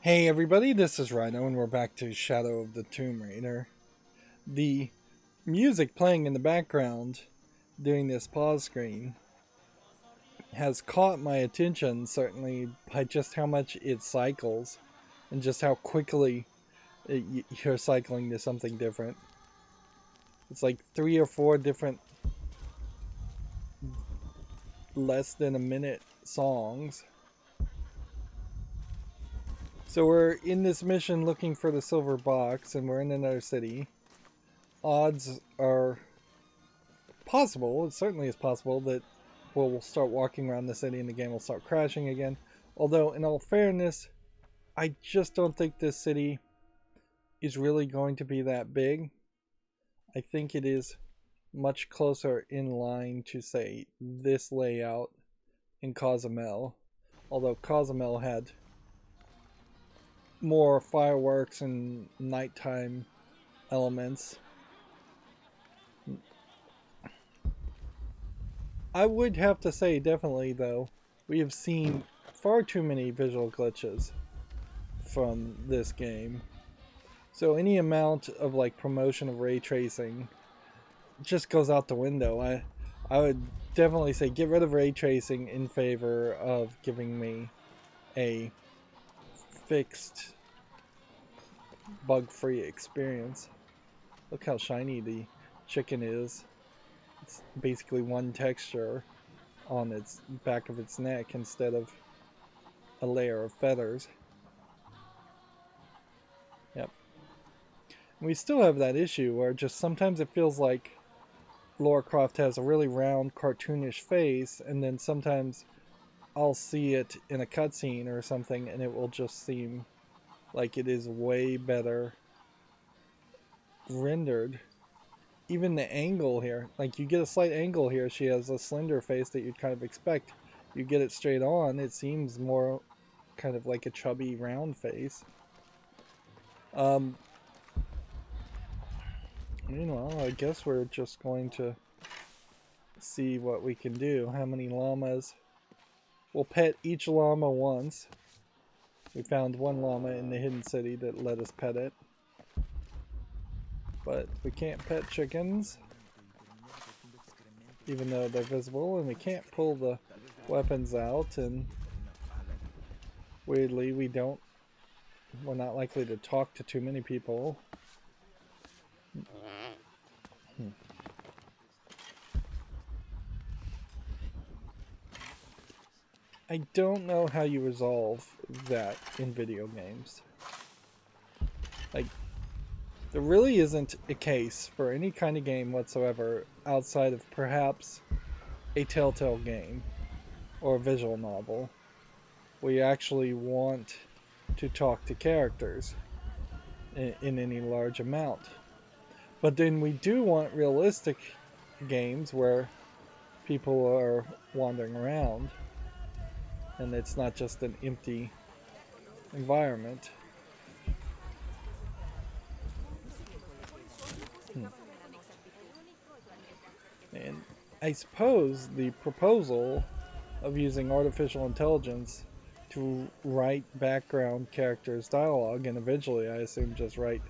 Hey everybody, this is Rydo and we're back to Shadow of the Tomb Raider. The music playing in the background during this pause screen has caught my attention, certainly by just how much it cycles and just how quickly you're cycling to something different. It's like 3 or 4 different less than a minute songs. So we're in this mission looking for the silver box and we're in another city. Odds are possible, it certainly is possible that we'll start walking around the city and the game will start crashing again. Although, in all fairness, I just don't think this city is really going to be that big. I think it is much closer in line to, say, this layout in Cozumel. Although Cozumel had more fireworks and nighttime elements. I would have to say, definitely, though, we have seen far too many visual glitches from this game. So any amount of like promotion of ray tracing just goes out the window. I would definitely say get rid of ray tracing in favor of giving me a fixed bug-free experience. Look how shiny the chicken is. It's basically one texture on its back of its neck instead of a layer of feathers. Yep. We still have that issue where just sometimes it feels like Lara Croft has a really round, cartoonish face, and then sometimes I'll see it in a cutscene or something and it will just seem like it is way better rendered. Even the angle here, like you get a slight angle here, she has a slender face that you'd kind of expect. You get it straight on, it seems more kind of like a chubby round face. Meanwhile, I guess we're just going to see what we can do. How many llamas? We'll pet each llama once. We found one llama in the hidden city that let us pet it. But we can't pet chickens, even though they're visible, and we can't pull the weapons out, and weirdly we're not likely to talk to too many people. I don't know how you resolve that in video games. Like, there really isn't a case for any kind of game whatsoever outside of perhaps a Telltale game or a visual novel where you actually want to talk to characters in any large amount. But then we do want realistic games where people are wandering around and it's not just an empty environment. And I suppose the proposal of using artificial intelligence to write background characters' dialogue, and eventually I assume just write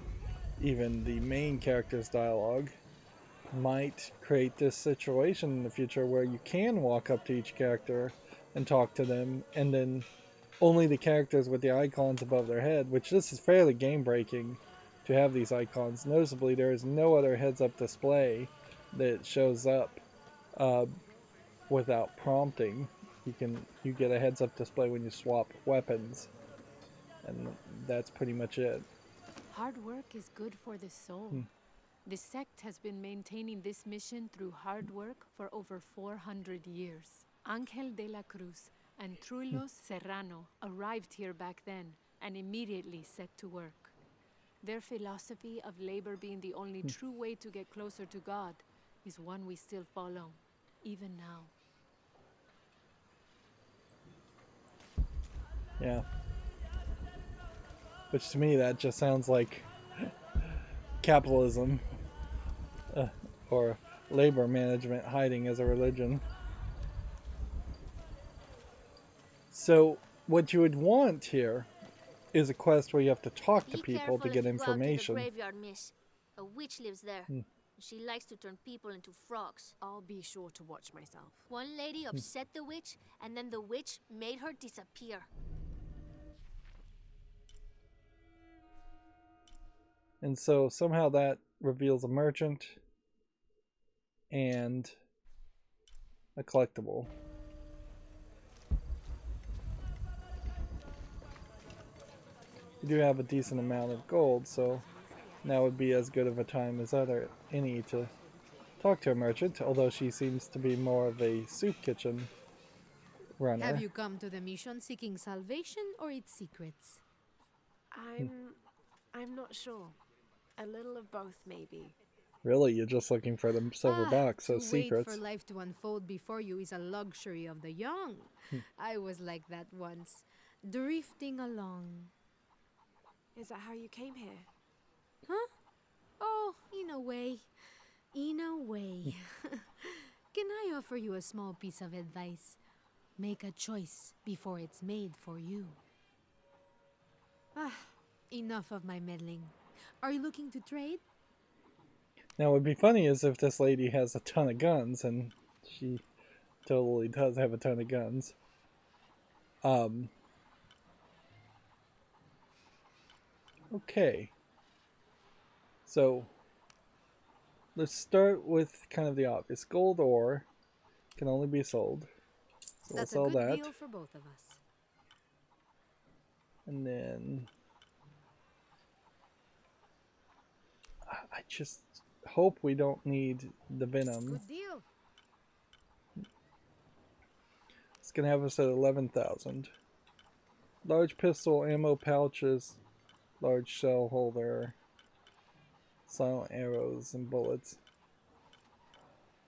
even the main character's dialogue, might create this situation in the future where you can walk up to each character and talk to them, and then only the characters with the icons above their head, which this is fairly game breaking to have these icons. Noticeably, there is no other heads-up display that shows up without prompting. You get a heads-up display when you swap weapons, and that's pretty much it. Hard work is good for the soul. The sect has been maintaining this mission through hard work for over 400 years. Ángel de la Cruz and Truilos Serrano arrived here back then and immediately set to work. Their philosophy of labor being the only true way to get closer to God is one we still follow, even now. Yeah. Which to me, that just sounds like capitalism or labor management hiding as a religion. So, what you would want here is a quest where you have to talk to Be people to careful get if you go out to the information. graveyard, miss. A witch lives there. She likes to turn people into frogs. I'll be sure to watch myself. One lady upset the witch, and then the witch made her disappear. And so somehow that reveals a merchant and a collectible. We do have a decent amount of gold, so now would be as good of a time as any to talk to a merchant, although she seems to be more of a soup kitchen runner. Have you come to the mission seeking salvation or its secrets? I'm not sure. A little of both, maybe. Really, you're just looking for the silver box, so to secrets. wait for life to unfold before you is a luxury of the young. I was like that once, drifting along. Is that how you came here? Huh? Oh, in a way. In a way. Can I offer you a small piece of advice? Make a choice before it's made for you. Enough of my meddling. Are you looking to trade? Now, what would be funny is if this lady has a ton of guns, and she totally does have a ton of guns. Okay. So, let's start with kind of the obvious. Gold ore can only be sold. So That's we'll a sell good that. deal for both of us. And then I just hope we don't need the venom. Good deal. It's gonna have us at 11,000. Large pistol ammo pouches, large shell holder, silent arrows and bullets.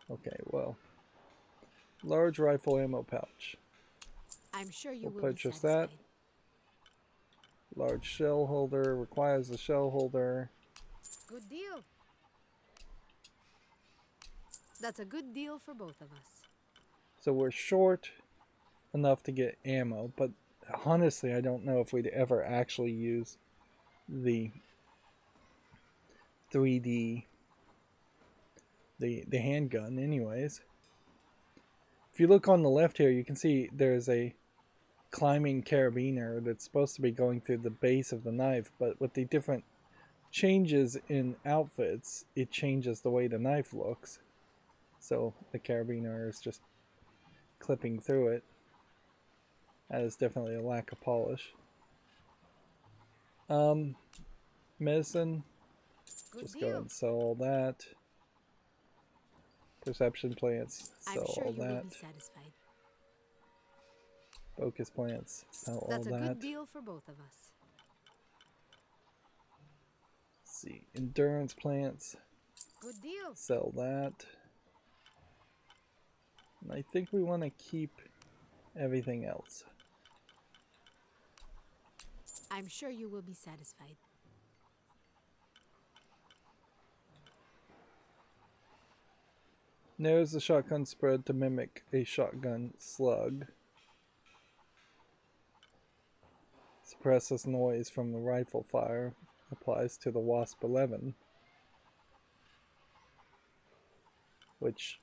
Okay, well, large rifle ammo pouch. I'm sure you We'll will be purchase satisfied. that. Large shell holder requires a shell holder. Good deal. That's a good deal for both of us. So we're short enough to get ammo, but honestly, I don't know if we'd ever actually use the 3D, the handgun anyways. If you look on the left here, you can see there's a climbing carabiner that's supposed to be going through the base of the knife, but with the different changes in outfits, it changes the way the knife looks. So the carabiner is just clipping through it. That is definitely a lack of polish. Medicine. Good Just deal. go ahead and sell all that. Perception plants. Sell I'm sure all you will that. be satisfied. Focus plants. Sell That's all a that. good deal for both of us. Let's see. Endurance plants. Good deal. Sell that. And I think we want to keep everything else. I'm sure you will be satisfied. Narrows the shotgun spread to mimic a shotgun slug. Suppresses noise from the rifle fire. Applies to the Wasp 11. Which,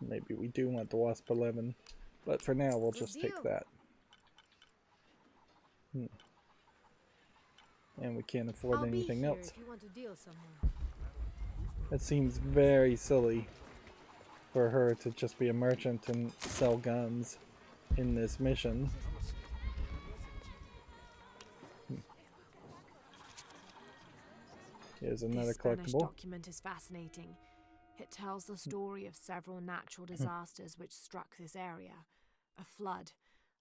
maybe we do want the Wasp 11. But for now, we'll just take that. And we can't afford anything else. If you want to deal somewhere. It seems very silly for her to just be a merchant and sell guns in this mission. Here's another This Spanish collectible. document is fascinating. It tells the story of several natural disasters which struck this area. A flood,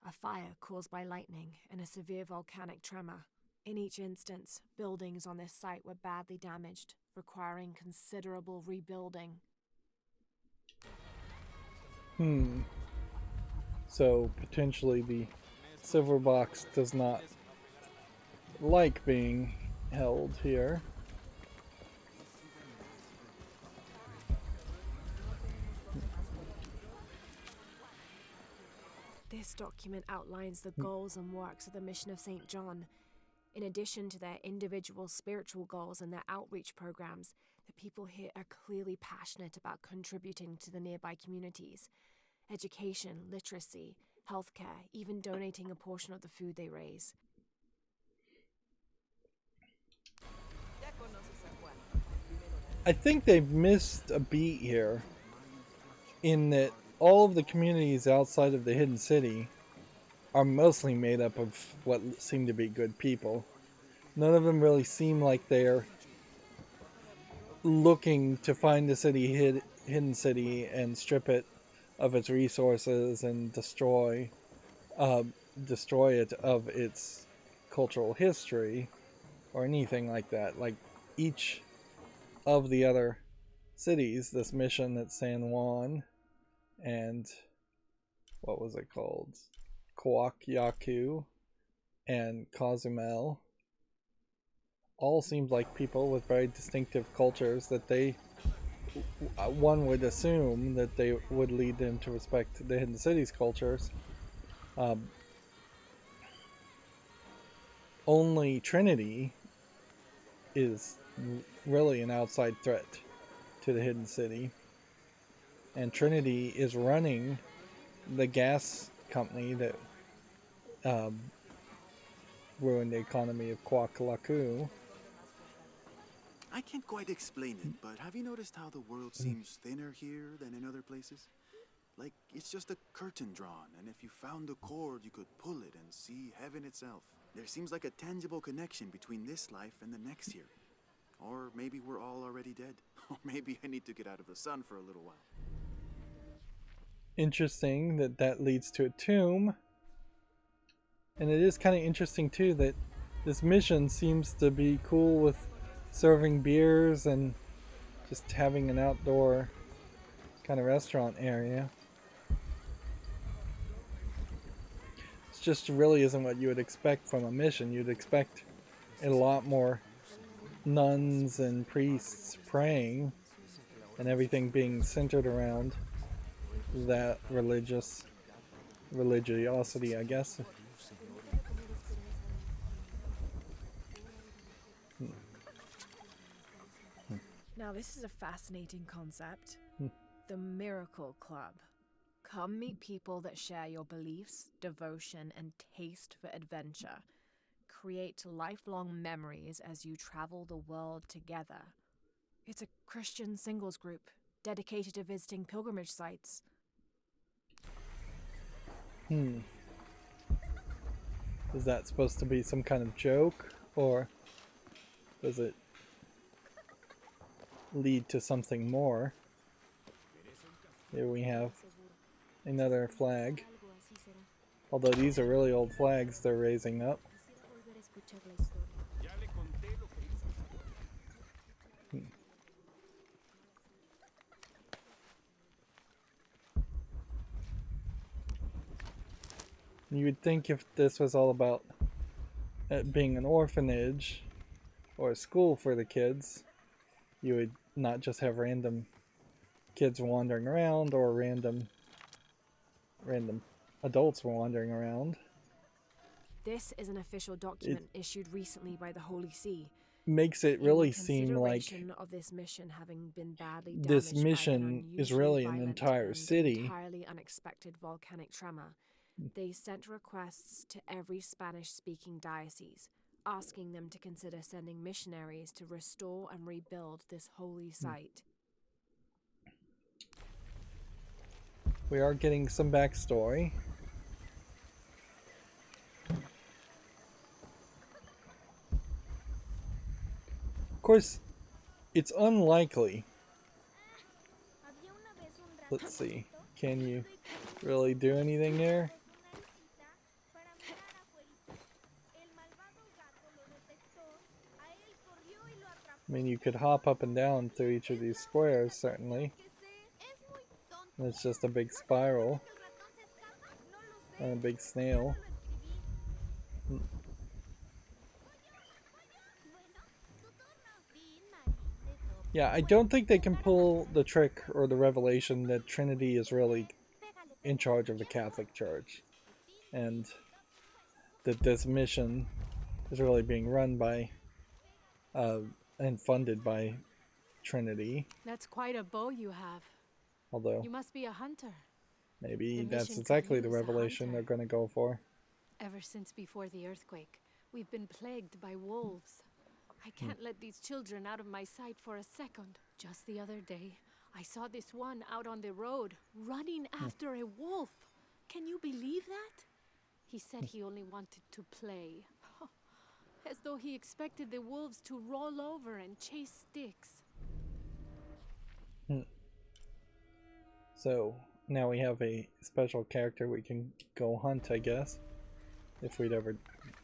a fire caused by lightning, and a severe volcanic tremor. In each instance, buildings on this site were badly damaged, requiring considerable rebuilding. So potentially the silver box does not like being held here. This document outlines the goals and works of the mission of St. John. In addition to their individual spiritual goals and their outreach programs, the people here are clearly passionate about contributing to the nearby communities. Education, literacy, healthcare, even donating a portion of the food they raise. I think they've missed a beat here in that all of the communities outside of the hidden city are mostly made up of what seem to be good people. None of them really seem like they're looking to find the hidden city and strip it of its resources and destroy it of its cultural history or anything like that. Like each of the other cities, this mission at San Juan and what was it called? Kwakyaku and Cozumel all seemed like people with very distinctive cultures that one would assume that they would lead them to respect the hidden city's cultures. Only Trinity is really an outside threat to the hidden city, and Trinity is running the gas company that ruined the economy of Kwakalaku. I can't quite explain it, but have you noticed how the world seems thinner here than in other places? Like it's just a curtain drawn, and if you found a cord, you could pull it and see heaven itself. There seems like a tangible connection between this life and the next here. Or maybe we're all already dead. Or maybe I need to get out of the sun for a little while. Interesting that leads to a tomb. And it is kind of interesting too that this mission seems to be cool with serving beers and just having an outdoor kind of restaurant area. It just really isn't what you would expect from a mission. You'd expect a lot more nuns and priests praying and everything being centered around that religiosity, I guess. Now this is a fascinating concept. The Miracle Club. Come meet people that share your beliefs, devotion, and taste for adventure. Create lifelong memories as you travel the world together. It's a Christian singles group dedicated to visiting pilgrimage sites. Is that supposed to be some kind of joke, or does it lead to something more? Here we have another flag. Although these are really old flags they're raising up. You would think if this was all about it being an orphanage or a school for the kids, you would not just have random kids wandering around or random adults wandering around. This is an official document issued recently by the Holy See. Makes it really seem like of this mission having been badly this damaged mission by is really an entire city. Entirely unexpected volcanic tremor. They sent requests to every Spanish-speaking diocese, asking them to consider sending missionaries to restore and rebuild this holy site. We are getting some backstory. Of course, it's unlikely. Let's see. Can you really do anything there? I mean, you could hop up and down through each of these squares, certainly. It's just a big spiral. And a big snail. Yeah, I don't think they can pull the trick or the revelation that Trinity is really in charge of the Catholic Church. And that this mission is really being run by and funded by Trinity. That's quite a bow you have. Although You must be a hunter. maybe The that's mission could exactly the use a revelation hunter. they're going to go for. Ever since before the earthquake, we've been plagued by wolves. I can't let these children out of my sight for a second. Just the other day, I saw this one out on the road, running after a wolf. Can you believe that? He said he only wanted to play. As though he expected the wolves to roll over and chase sticks. So now we have a special character we can go hunt, I guess. If we'd ever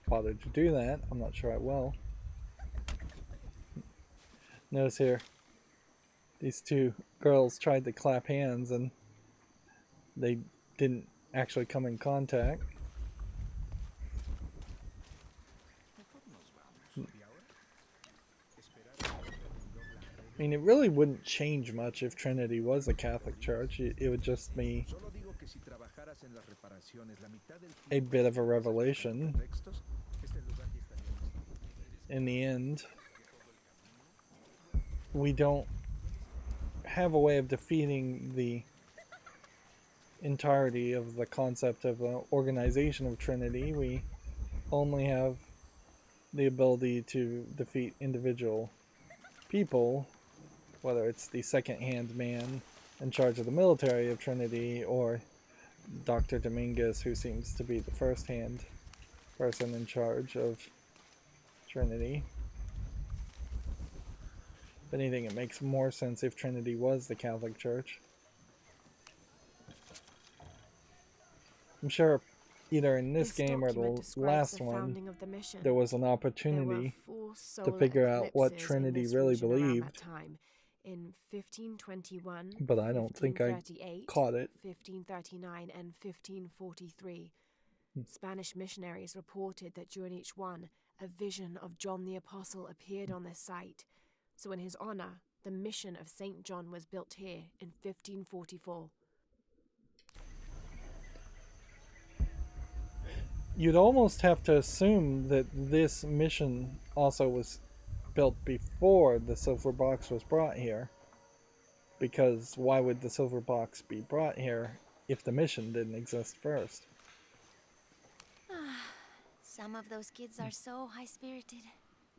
bothered to do that. I'm not sure I will. Notice here, these two girls tried to clap hands and they didn't actually come in contact. I mean, it really wouldn't change much if Trinity was a Catholic church. It would just be a bit of a revelation in the end. We don't have a way of defeating the entirety of the concept of the organization of Trinity. We only have the ability to defeat individual people, whether it's the second-hand man in charge of the military of Trinity or Dr. Dominguez, who seems to be the first-hand person in charge of Trinity. If anything, it makes more sense if Trinity was the Catholic Church. I'm sure either in this game or the last one, there was an opportunity to figure out what Trinity really believed. In 1521, But I don't think I caught it. 1539, and 1543. Spanish missionaries reported that during each one, a vision of John the Apostle appeared on their site. So in his honor, the mission of St. John was built here in 1544. You'd almost have to assume that this mission also was built before the silver box was brought here. Because why would the silver box be brought here if the mission didn't exist first? Some of those kids are so high-spirited.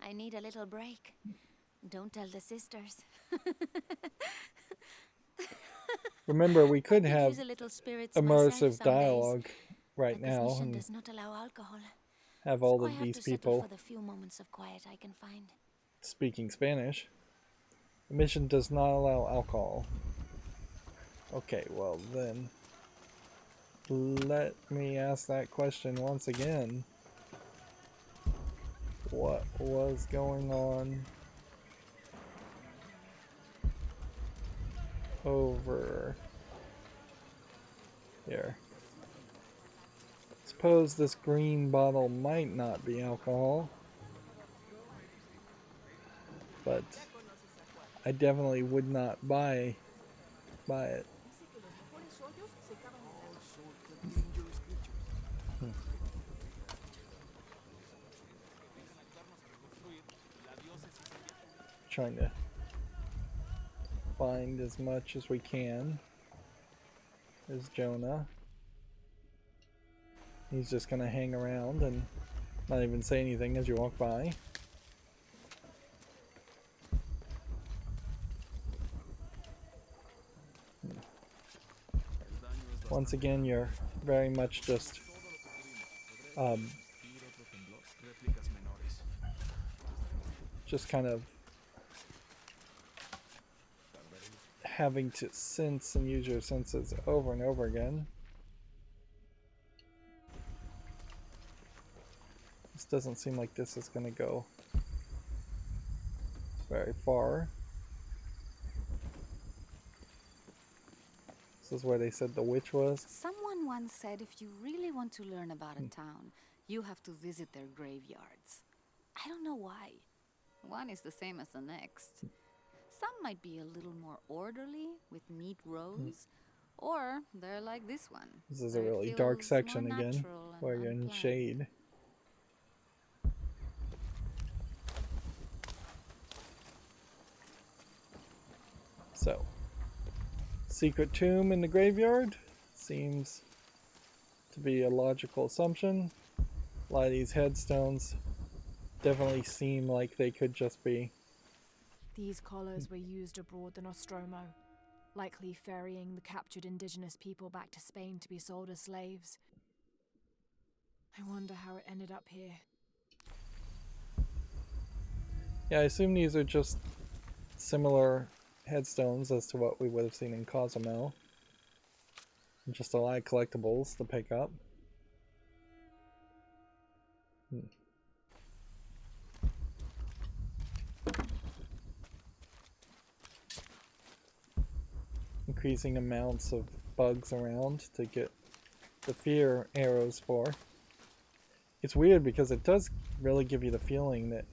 I need a little break. Don't tell the sisters. Remember, we could have immersive myself dialogue right but this now mission and does not allow alcohol. have all So I of have these to settle people for the few moments of quiet I can find. speaking Spanish. The mission does not allow alcohol. Okay, well then, let me ask that question once again. What was going on over here? Suppose this green bottle might not be alcohol, but I definitely would not buy it. Trying to find as much as we can. There's Jonah. He's just gonna hang around and not even say anything as you walk by. Once again, you're very much just kind of having to sense and use your senses over and over again. This doesn't seem like this is going to go very far. This is where they said the witch was. Someone once said if you really want to learn about a town, you have to visit their graveyards. I don't know why. One is the same as the next. Some might be a little more orderly, with neat rows, or they're like this one. This is a really dark section again, where you're in shade. So, secret tomb in the graveyard seems to be a logical assumption. A lot of these headstones definitely seem like they could just be. These collars were used abroad the Nostromo, likely ferrying the captured indigenous people back to Spain to be sold as slaves. I wonder how it ended up here. Yeah, I assume these are just similar headstones as to what we would have seen in Cozumel. Just a lot of collectibles to pick up. Increasing amounts of bugs around to get the fear arrows for. It's weird because it does really give you the feeling that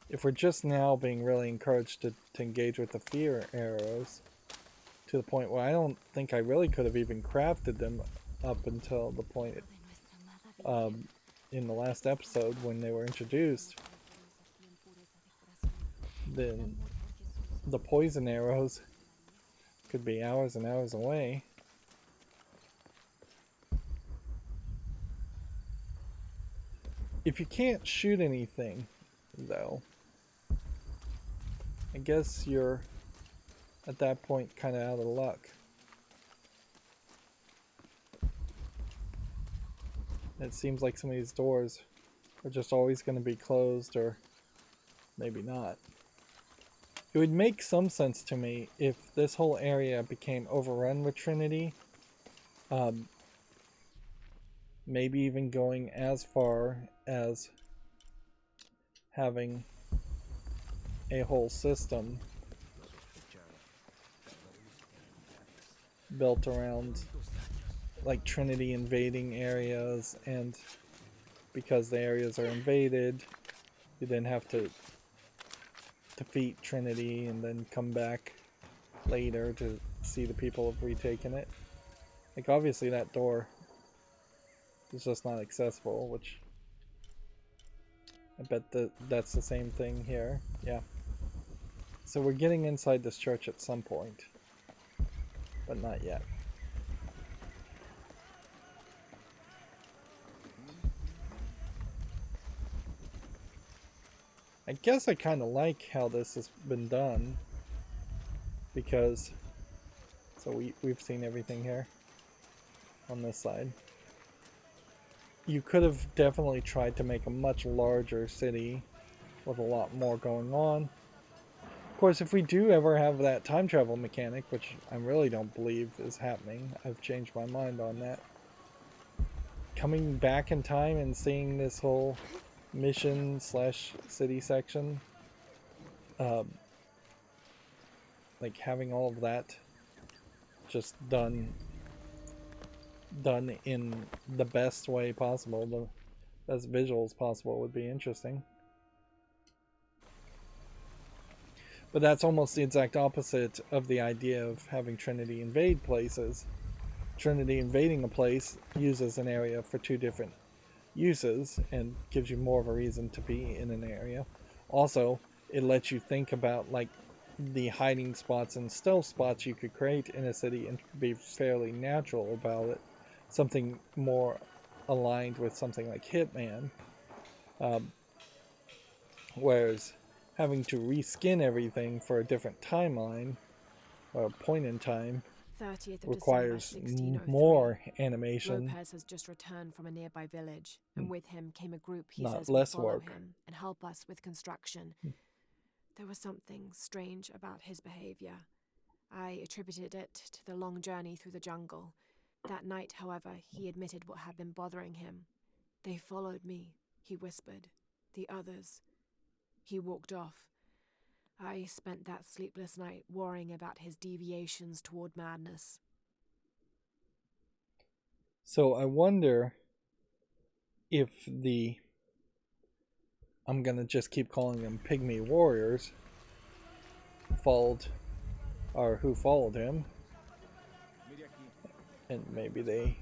if we're just now being really encouraged to engage with the fear arrows to the point where I don't think I really could have even crafted them up until the point in the last episode when they were introduced, then the poison arrows could be hours and hours away. If you can't shoot anything, though, I guess you're at that point kind of out of luck. It seems like some of these doors are just always going to be closed, or maybe not. It would make some sense to me if this whole area became overrun with Trinity. Maybe even going as far as having a whole system built around like Trinity invading areas, and because the areas are invaded, you then have to defeat Trinity and then come back later to see the people have retaken it. Like, obviously that door is just not accessible, which I bet that's the same thing here. Yeah. So we're getting inside this church at some point, but not yet. I guess I kind of like how this has been done, because so we've seen everything here on this side. You could have definitely tried to make a much larger city with a lot more going on. Of course, if we do ever have that time travel mechanic, which I really don't believe is happening, I've changed my mind on that. Coming back in time and seeing this whole mission slash city section, like having all of that just done in the best way possible, the best visuals possible, would be interesting. But that's almost the exact opposite of the idea of having Trinity invade places. Trinity invading a place uses an area for two different uses and gives you more of a reason to be in an area. Also, it lets you think about like the hiding spots and stealth spots you could create in a city and be fairly natural about it. Something more aligned with something like Hitman. Whereas having to reskin everything for a different timeline or a point in time 30th of requires December, 1603. more animation. Lopez has just returned from a nearby village, and with him came a group he Not says less will follow work. him and help us with construction. There was something strange about his behavior. I attributed it to the long journey through the jungle. That night, however, he admitted what had been bothering him. They followed me, he whispered. The others. He walked off. I spent that sleepless night worrying about his deviations toward madness. So I wonder if I'm gonna just keep calling them pygmy warriors who followed him, and maybe they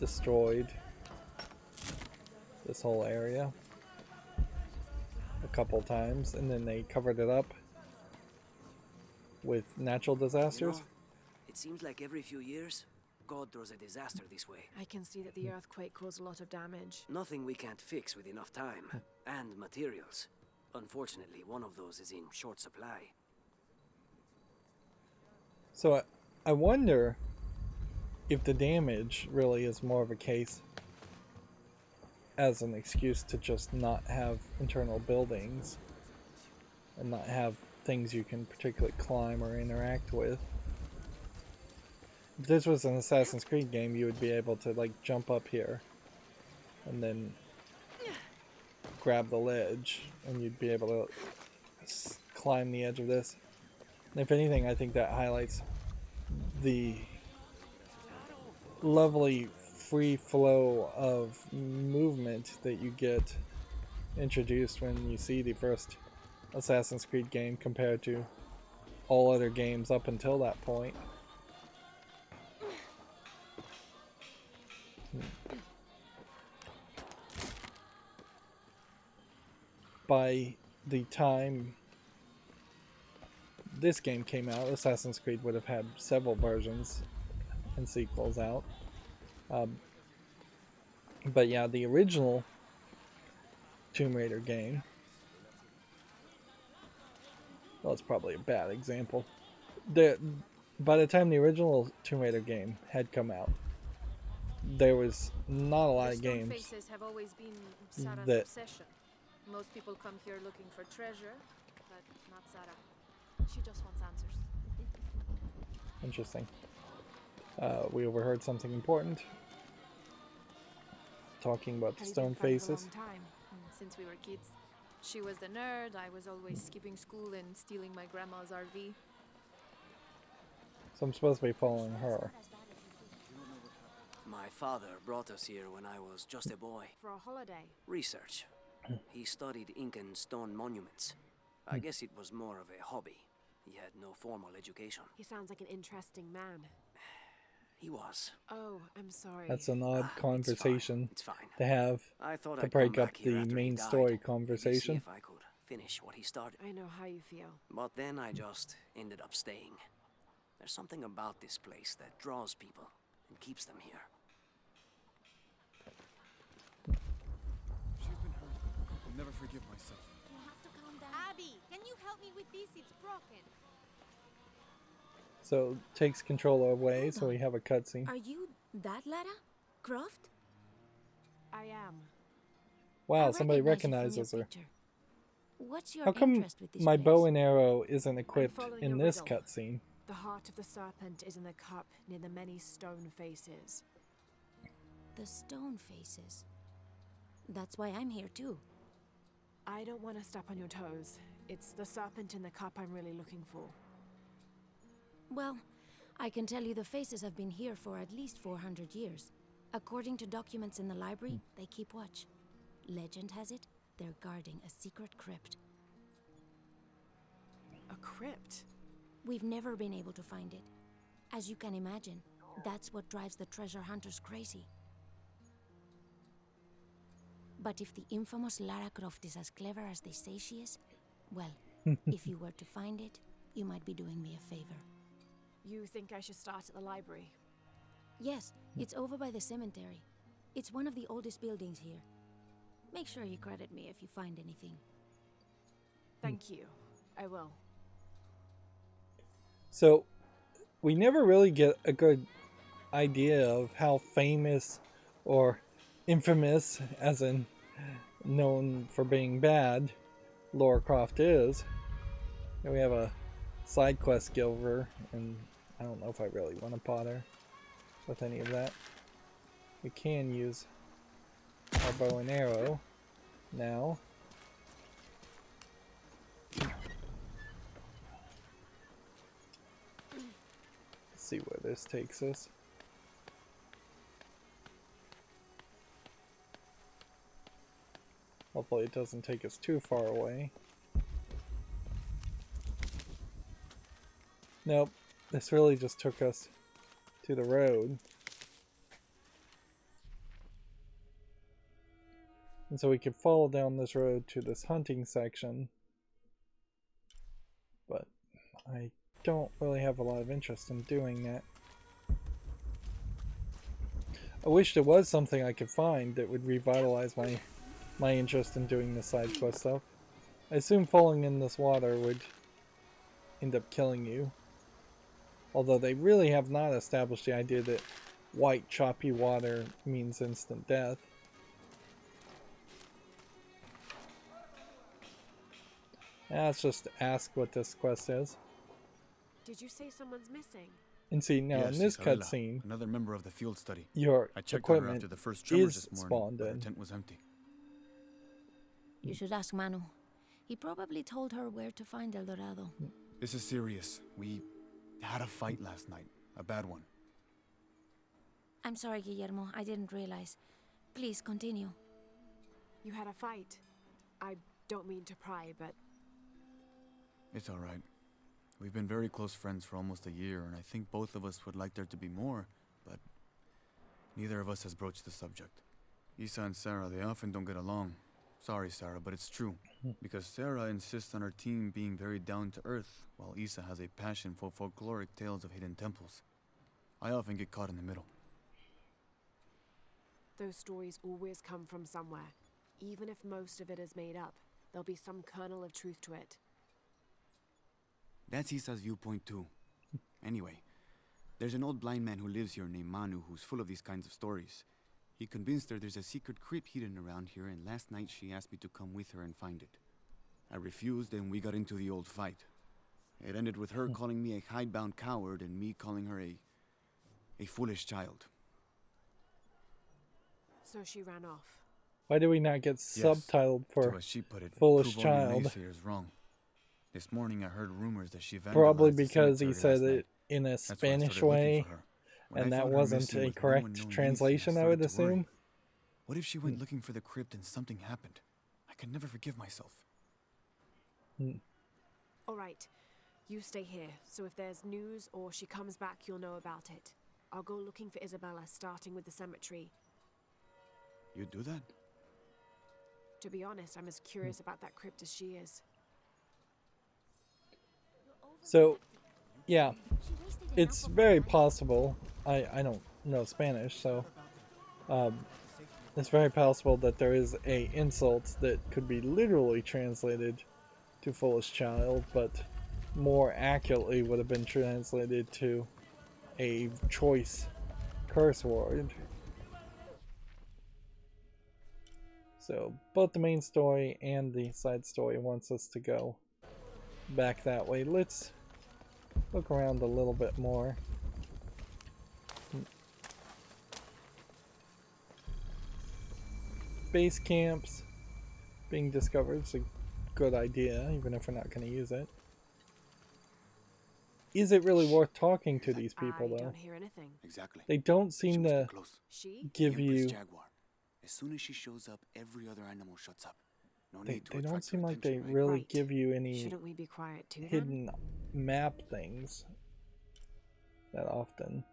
destroyed this whole area a couple times and then they covered it up. with natural disasters. You know, it seems like every few years, God throws a disaster this way. I can see that the earthquake caused a lot of damage. Nothing we can't fix with enough time and materials. Unfortunately, one of those is in short supply. So I wonder if the damage really is more of a case as an excuse to just not have internal buildings and not have things you can particularly climb or interact with. If this was an Assassin's Creed game, you would be able to like jump up here and then grab the ledge, and you'd be able to climb the edge of this. And if anything, I think that highlights the lovely free flow of movement that you get introduced when you see the first Assassin's Creed game compared to all other games up until that point. By the time this game came out, Assassin's Creed would have had several versions and sequels out. But yeah, the original Tomb Raider game, well, it's probably a bad example. By the time the original Tomb Raider game had come out, there was not a lot of games faces have always been Sarah's that obsession. Most people come here looking for treasure, but not Sarah. She just wants answers. Interesting. We overheard something important. Talking about the stone faces. A long time, since we were kids. She was the nerd, I was always skipping school and stealing my grandma's RV. So I'm supposed to be following her. My father brought us here when I was just a boy. For a holiday. Research. He studied Incan stone monuments. I guess it was more of a hobby. He had no formal education. He sounds like an interesting man. He was. Oh, I'm sorry. That's an odd conversation it's fine. to have I thought to I'd break come up back here the after he main died, story maybe conversation. see if I could finish what he started. I know how you feel. But then I just ended up staying. There's something about this place that draws people and keeps them here. She's been hurt. I'll never forgive myself. You have to calm down. Abby, can you help me with this? It's broken. So takes control away, so we have a cutscene. Are you that Lara? Croft? I am. Wow, somebody recognize you recognizes from your her. picture. What's your How come interest with this my place? bow and arrow isn't equipped following in a this riddle. cutscene? The heart of the serpent is in the cup near the many stone faces. The stone faces. That's why I'm here too. I don't want to step on your toes. It's the serpent in the cup I'm really looking for. Well, I can tell you the faces have been here for at least 400 years. According to documents in the library, they keep watch. Legend has it, they're guarding a secret crypt. A crypt? We've never been able to find it. As you can imagine, that's what drives the treasure hunters crazy. But if the infamous Lara Croft is as clever as they say she is, well, if you were to find it, you might be doing me a favor. You think I should start at the library? Yes, it's over by the cemetery. It's one of the oldest buildings here. Make sure you credit me if you find anything. Thank you. I will. So we never really get a good idea of how famous or infamous, as in known for being bad, Lara Croft is. And we have a side quest giver, and I don't know if I really want to bother with any of that. We can use our bow and arrow now. Let's see where this takes us. Hopefully it doesn't take us too far away. Nope, this really just took us to the road. And so we could follow down this road to this hunting section. But I don't really have a lot of interest in doing that. I wish there was something I could find that would revitalize my interest in doing the side quest stuff. I assume falling in this water would end up killing you. Although they really have not established the idea that white choppy water means instant death. Let's just ask what this quest is. Did you say someone's missing? And see, now Yes, in this Isabella, cutscene, another member of the field study. your I checked on her equipment after the first tremors is this morning, spawned but her in. tent was empty. You should ask Manu. He probably told her where to find El Dorado. This is serious. We had a fight last night. A bad one. I'm sorry, Guillermo. I didn't realize. Please continue. You had a fight. I don't mean to pry, but It's all right. We've been very close friends for almost a year, and I think both of us would like there to be more, but neither of us has broached the subject. Isa and Sarah, they often don't get along. Sorry, Sarah, but it's true. Because Sarah insists on her team being very down to earth, while Isa has a passion for folkloric tales of hidden temples. I often get caught in the middle. those stories always come from somewhere. Even if most of it is made up, there'll be some kernel of truth to it. That's Isa's viewpoint too. Anyway, there's an old blind man who lives here named Manu who's full of these kinds of stories. He convinced her there's a secret crypt hidden around here, and last night she asked me to come with her and find it. I refused, and we got into the old fight. It ended with her calling me a hidebound coward and me calling her a foolish child. So she ran off. Why do we not get subtitled for To as she put it, foolish prove all you child? naysayers wrong. This morning I heard rumors that she vandalized Probably the because he cemetery said last it night. in a That's why I Spanish started looking way, for her. When and I that found her wasn't missing a with no correct one knowing translation, anything, I would started to worry. assume. What if she went looking for the crypt and something happened? I could never forgive myself. All right, you stay here, so if there's news or she comes back, you'll know about it. I'll go looking for Isabella, starting with the cemetery. You do that? To be honest, I'm as curious about that crypt as she is. So, yeah, it's very possible. I don't know Spanish, so it's very possible that there is a insult that could be literally translated to foolish child, but more accurately would have been translated to a choice curse word. So both the main story and the side story wants us to go back that way. Let's look around a little bit more. Base camps being discovered is a good idea, even if we're not going to use it. Is it really worth talking to these people, I though? don't hear anything. Exactly. They don't She seem must be to close. She? give The Empress you... Jaguar. As soon as she shows up, every other animal shuts up. No They need to don't attract seem her like they attention, right? really Right. give you any Shouldn't we be quiet too, then? hidden map things that often.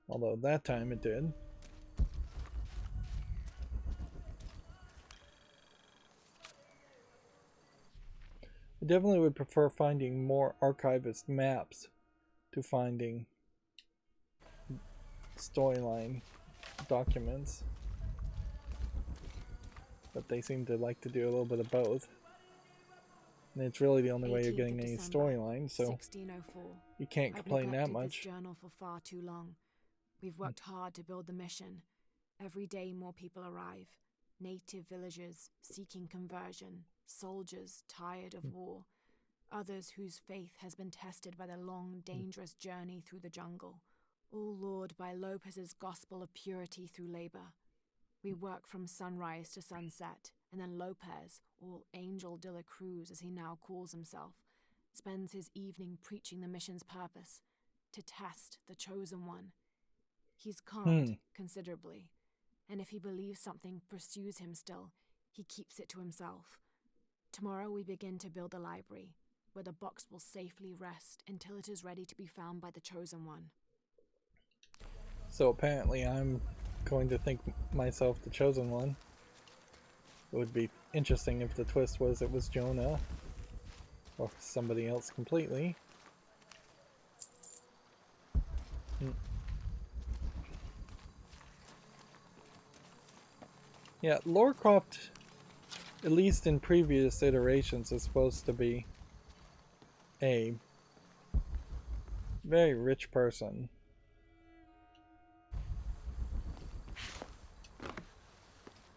Although that time it did. I definitely would prefer finding more archivist maps to finding storyline documents. But they seem to like to do a little bit of both. And it's really the only way you're 18th getting of any December, storyline, so 1604. you can't I've complain that neglected much. this journal for far too long. We've worked hard to build the mission. Every day more people arrive. Native villagers seeking conversion, soldiers tired of war, others whose faith has been tested by the long, dangerous journey through the jungle, all lured by Lopez's gospel of purity through labor. We work from sunrise to sunset, and then Lopez, or Angel de la Cruz as he now calls himself, spends his evening preaching the mission's purpose, to test the chosen one. He's calmed considerably, and if he believes something pursues him still, he keeps it to himself. Tomorrow we begin to build a library, where the box will safely rest until it is ready to be found by the chosen one. So apparently I'm going to think myself the chosen one. It would be interesting if the twist was it was Jonah or somebody else completely. Yeah, Lara Croft, at least in previous iterations, is supposed to be a very rich person.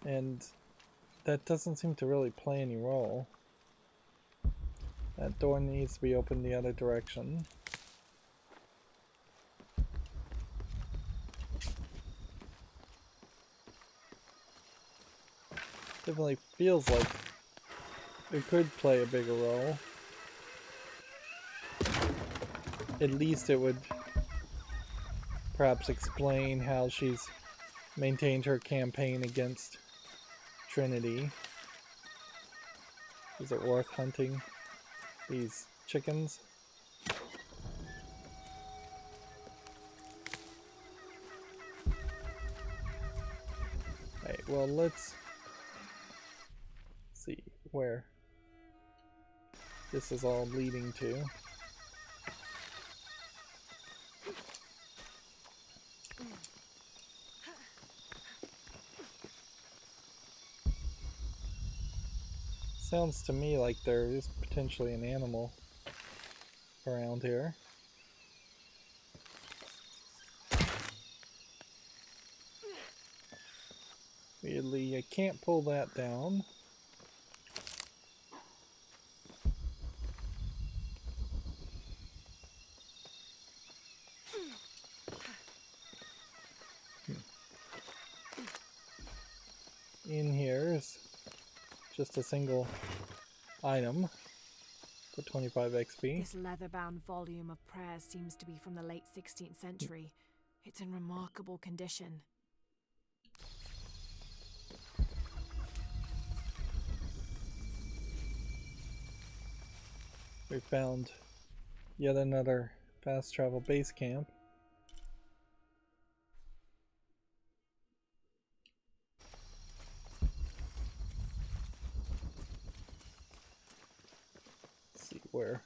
And that doesn't seem to really play any role. That door needs to be opened the other direction. Definitely feels like it could play a bigger role. At least it would perhaps explain how she's maintained her campaign against Trinity. Is it worth hunting these chickens? Alright, well, let's see where this is all leading to. Sounds to me like there is potentially an animal around here. Weirdly, I can't pull that down. In here is just a single item for 25 XP. This leather-bound volume of prayers seems to be from the late 16th century. It's in remarkable condition. We found yet another fast travel base camp. Let's see where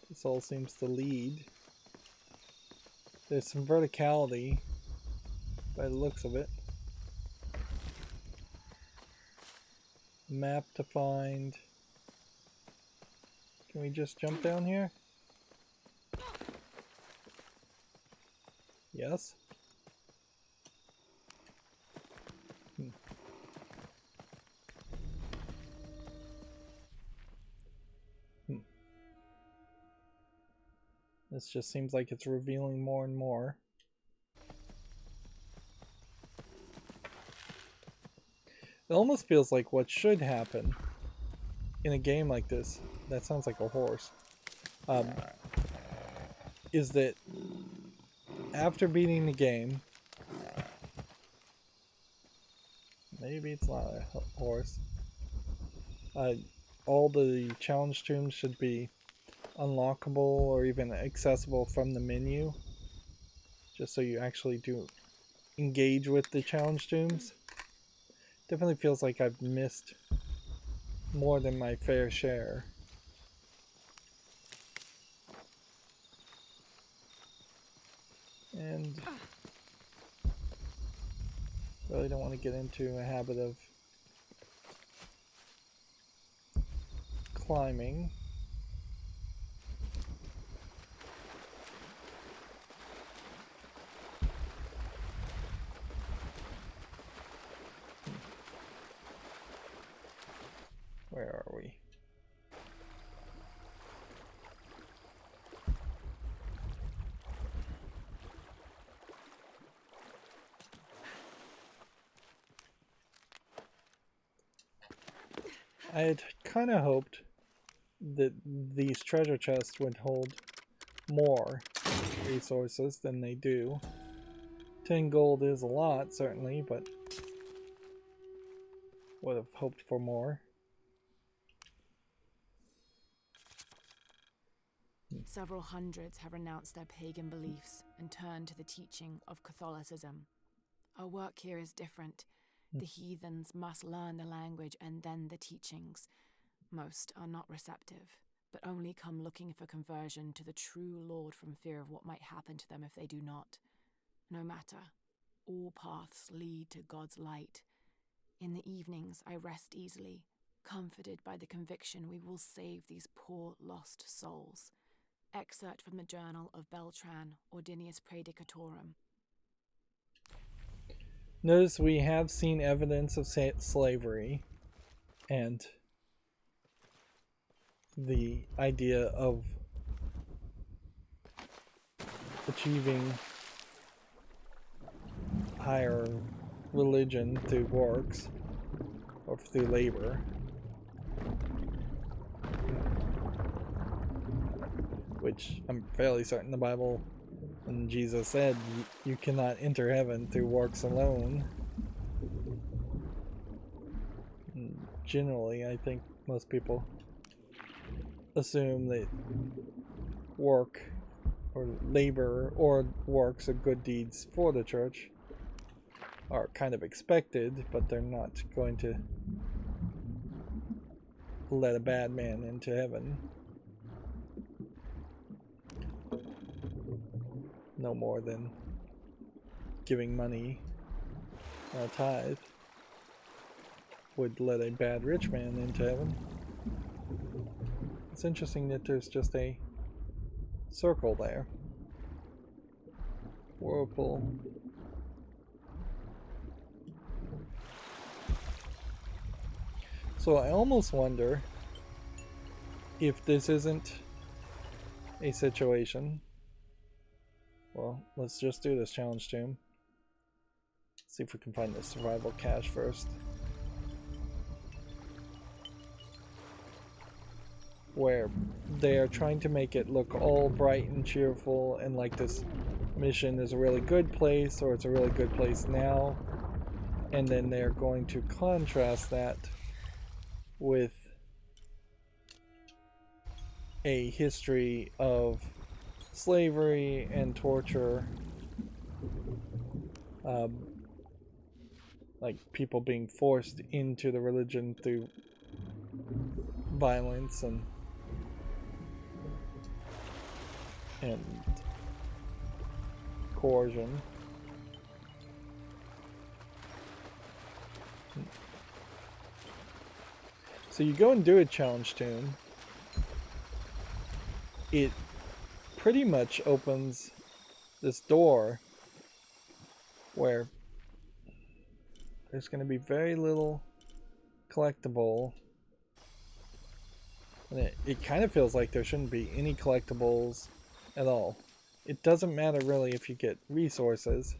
this all seems to lead. There's some verticality by the looks of it. Map to find. Can we just jump down here? Yes. This just seems like it's revealing more and more. It almost feels like what should happen in a game like this, that sounds like a horse, is that after beating the game, maybe it's not a horse, all the challenge tombs should be unlockable or even accessible from the menu, just so you actually do engage with the challenge tombs. Definitely feels like I've missed more than my fair share. And really don't want to get into a habit of climbing. Where are we? I had kind of hoped that these treasure chests would hold more resources than they do. 10 gold is a lot, certainly, but would have hoped for more. Several hundreds have renounced their pagan beliefs and turned to the teaching of Catholicism. Our work here is different. The heathens must learn the language and then the teachings. Most are not receptive, but only come looking for conversion to the true Lord from fear of what might happen to them if they do not. No matter, all paths lead to God's light, In the evenings, I rest easily, comforted by the conviction we will save these poor lost souls. Excerpt from the journal of Beltran, Ordinius Praedicatorum. Notice we have seen evidence of slavery and the idea of achieving higher religion through works or through labor, which I'm fairly certain the Bible and Jesus said you cannot enter heaven through works alone. And generally, I think most people assume that work or labor or works or good deeds for the church are kind of expected, but they're not going to let a bad man into heaven. No more than giving money on a tithe would let a bad rich man into heaven. It's interesting that there's just a circle there. Whirlpool. So I almost wonder if this isn't a situation. Well, let's just do this challenge tomb. See if we can find the survival cache first. Where they are trying to make it look all bright and cheerful and like this mission is a really good place or it's a really good place now. And then they're going to contrast that with a history of slavery and torture, like people being forced into the religion through violence and coercion. So you go and do a challenge tomb. It pretty much opens this door where there's going to be very little collectible, and it kind of feels like there shouldn't be any collectibles at all. It doesn't matter really if you get resources,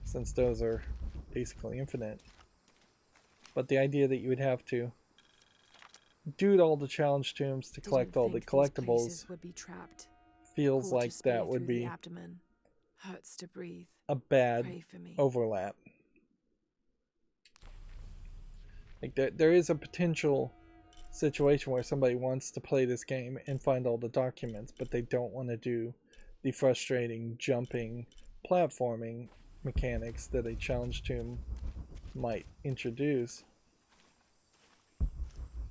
since those are basically infinite, but the idea that you would have to do all the challenge tombs to collect all the collectibles would be trapped. feels like that would be abdomen. Hurts to breathe. a bad Pray for me. overlap. Like there is a potential situation where somebody wants to play this game and find all the documents, but they don't want to do the frustrating jumping platforming mechanics that a challenge tomb might introduce.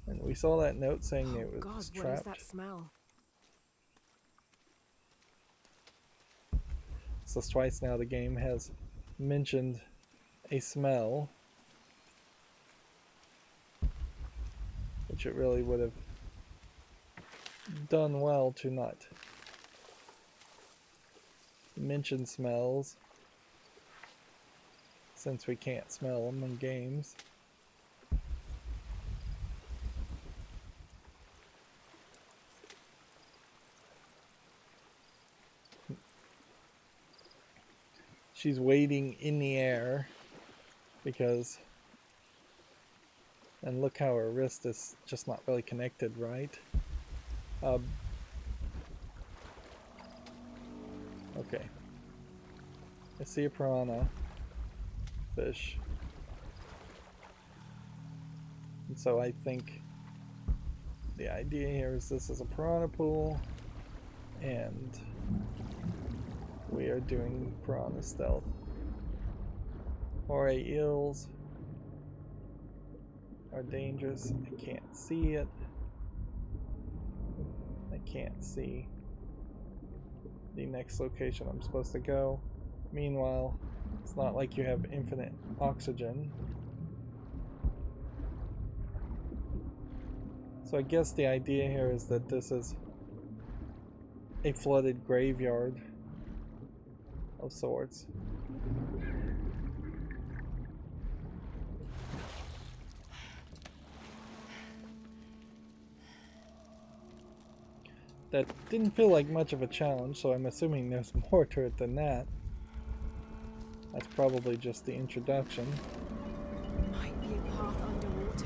And we saw that note saying it was God, trapped. what is that smell? So twice now the game has mentioned a smell, which it really would have done well to not mention smells, since we can't smell them in games. She's waiting in the air because, and look how her wrist is just not really connected right. Okay. I see a piranha fish. And so I think the idea here is this is a piranha pool and we are doing piranha stealth. Moray eels are dangerous. I can't see it. I can't see the next location I'm supposed to go. Meanwhile, it's not like you have infinite oxygen. So I guess the idea here is that this is a flooded graveyard of sorts. That didn't feel like much of a challenge, so I'm assuming there's more to it than that. That's probably just the introduction. Might be a path underwater.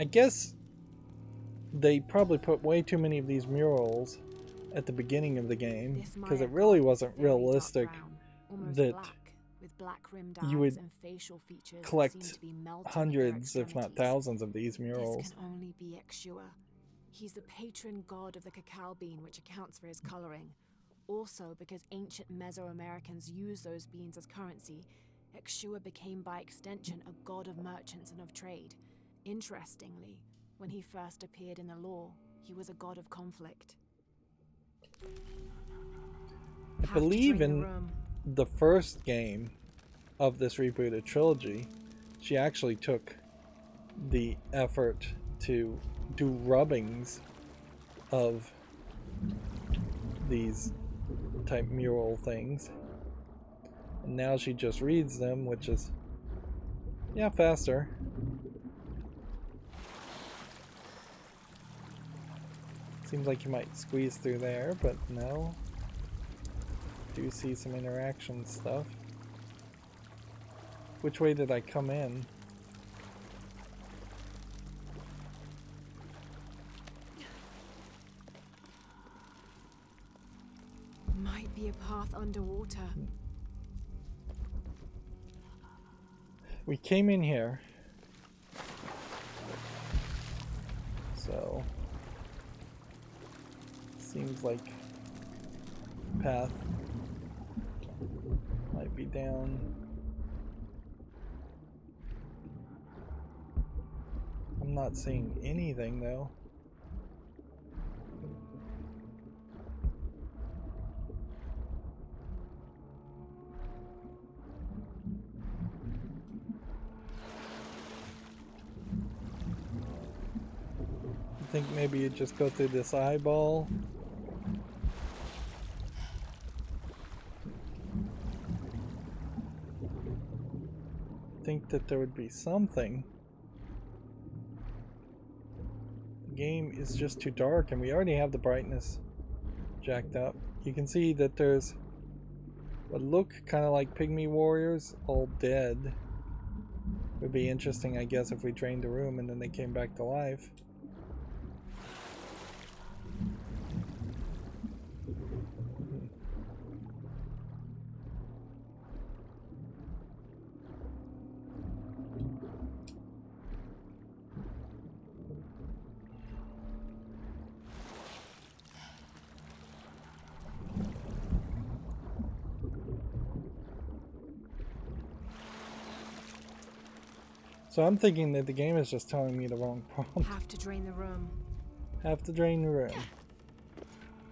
I guess they probably put way too many of these murals at the beginning of the game, because it really wasn't realistic that you would collect hundreds, if not thousands, of these murals. This can only be Yeshua. He's the patron god of the cacao bean, which accounts for his coloring. Also, because ancient Mesoamericans used those beans as currency, Yeshua became by extension a god of merchants and of trade. Interestingly, when he first appeared in the lore, he was a god of conflict. I believe in the first game of this rebooted trilogy, she actually took the effort to do rubbings of these type mural things. And now she just reads them, which is, yeah, faster. Seems like you might squeeze through there, but no. Do see some interaction stuff. Which way did I come in? Might be a path underwater. We came in here. So seems like path might be down. I'm not seeing anything though. I think maybe you just go through this eyeball. Think that there would be something. The game is just too dark and we already have the brightness jacked up. You can see that there's what look kind of like pygmy warriors all dead. It would be interesting, I guess, if we drained the room and then they came back to life. So I'm thinking that the game is just telling me the wrong prompt. Have to drain the room. Have to drain the room.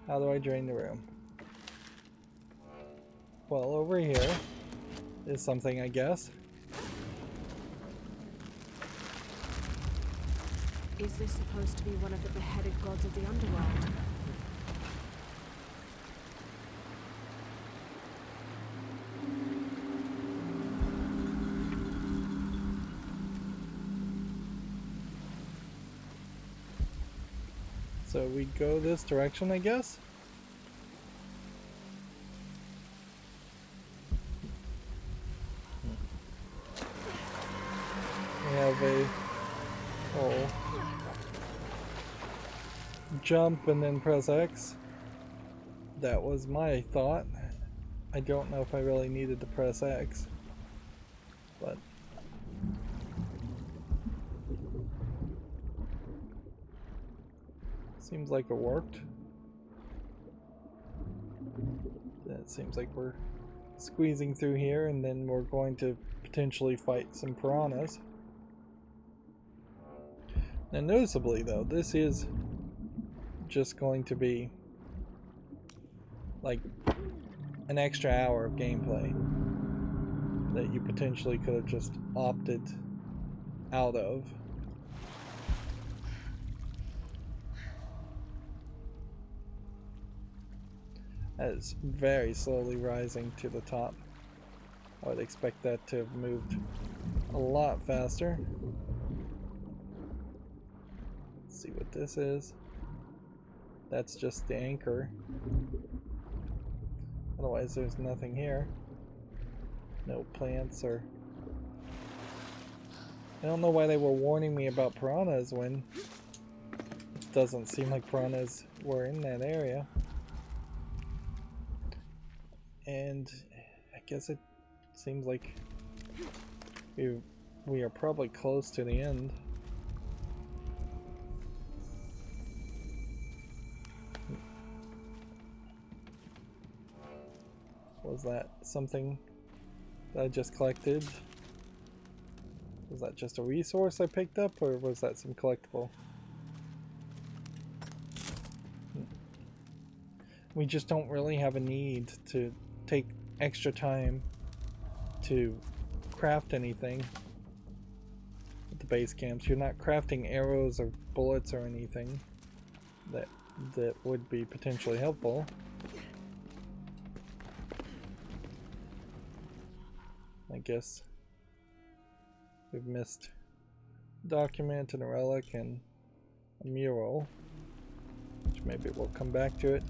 How do I drain the room? Well, over here is something, I guess. Is this supposed to be one of the beheaded gods of the underworld? So we go this direction, I guess? We have a hole. Jump and then press X. That was my thought. I don't know if I really needed to press X, but seems like it worked. It seems like we're squeezing through here and then we're going to potentially fight some piranhas. Now noticeably though, this is just going to be like an extra hour of gameplay that you potentially could have just opted out of. That is very slowly rising to the top. I would expect that to have moved a lot faster. Let's see what this is. That's just the anchor. Otherwise there's nothing here. No plants or... I don't know why they were warning me about piranhas when it doesn't seem like piranhas were in that area. And I guess it seems like we are probably close to the end. Was that something that I just collected? Was that just a resource I picked up, or was that some collectible? We just don't really have a need to take extra time to craft anything at the base camps. You're not crafting arrows or bullets or anything that would be potentially helpful. I guess we've missed a document and a relic and a mural, which maybe we'll come back to it.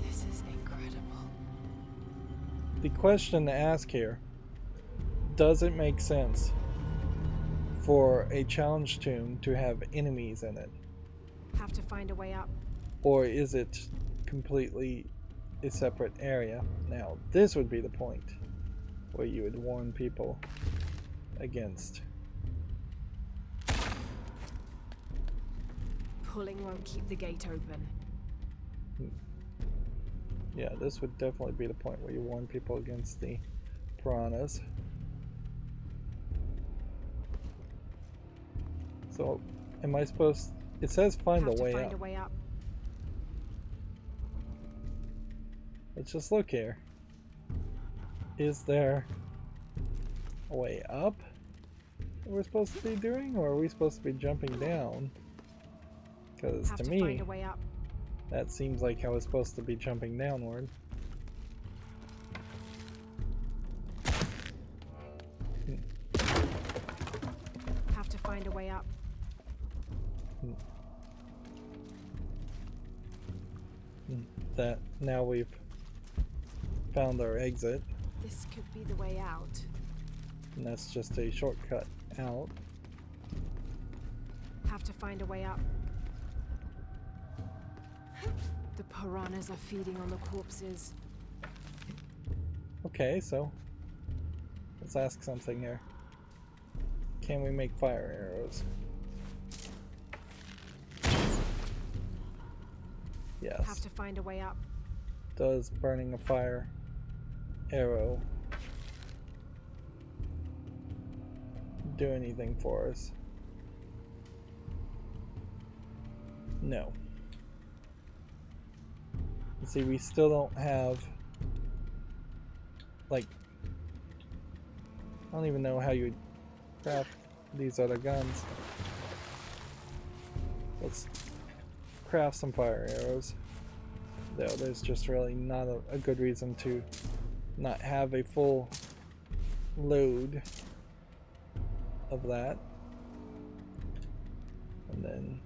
This is incredible. The question to ask here, does it make sense for a challenge tomb to have enemies in it? Have to find a way up. Or is it completely a separate area? Now, this would be the point where you would warn people against. Pulling won't keep the gate open. Yeah, this would definitely be the point where you warn people against the piranhas. So, am I supposed... It says find a way up. Let's just look here. Is there a way up that we're supposed to be doing, or are we supposed to be jumping down? Because to me, that seems like I was supposed to be jumping downward. Have to find a way up. That now we've found our exit. This could be the way out. And that's just a shortcut out. Have to find a way up. The piranhas are feeding on the corpses. Okay, so let's ask something here. Can we make fire arrows? Yes. Have to find a way up. Does burning a fire arrow do anything for us? No. You see, we still don't have, like, I don't even know how you craft these other guns. Let's craft some fire arrows. Though there's just really not a good reason to not have a full load of that. And then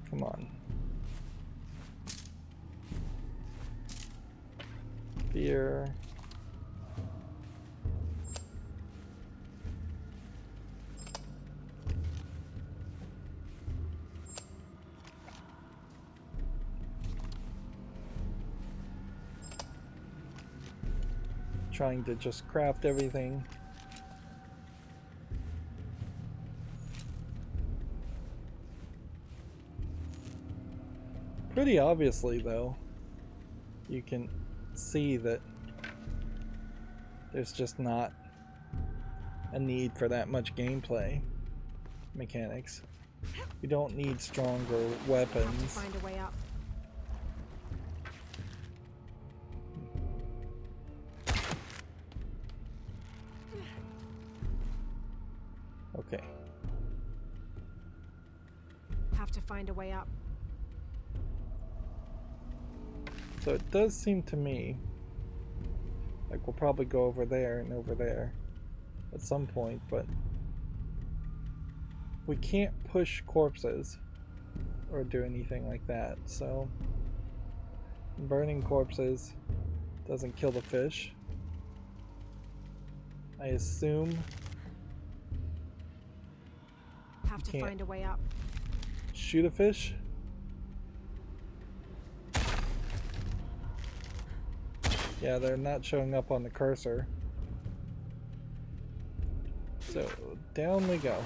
come on. Beer. Trying to just craft everything. Pretty obviously, though, you can see that there's just not a need for that much gameplay mechanics. You don't need stronger weapons. Have to find a way up. Okay. Have to find a way up. So it does seem to me like we'll probably go over there and over there at some point, but we can't push corpses or do anything like that, so burning corpses doesn't kill the fish. I assume Have to find a way up. shoot a fish. Yeah, they're not showing up on the cursor. So down we go.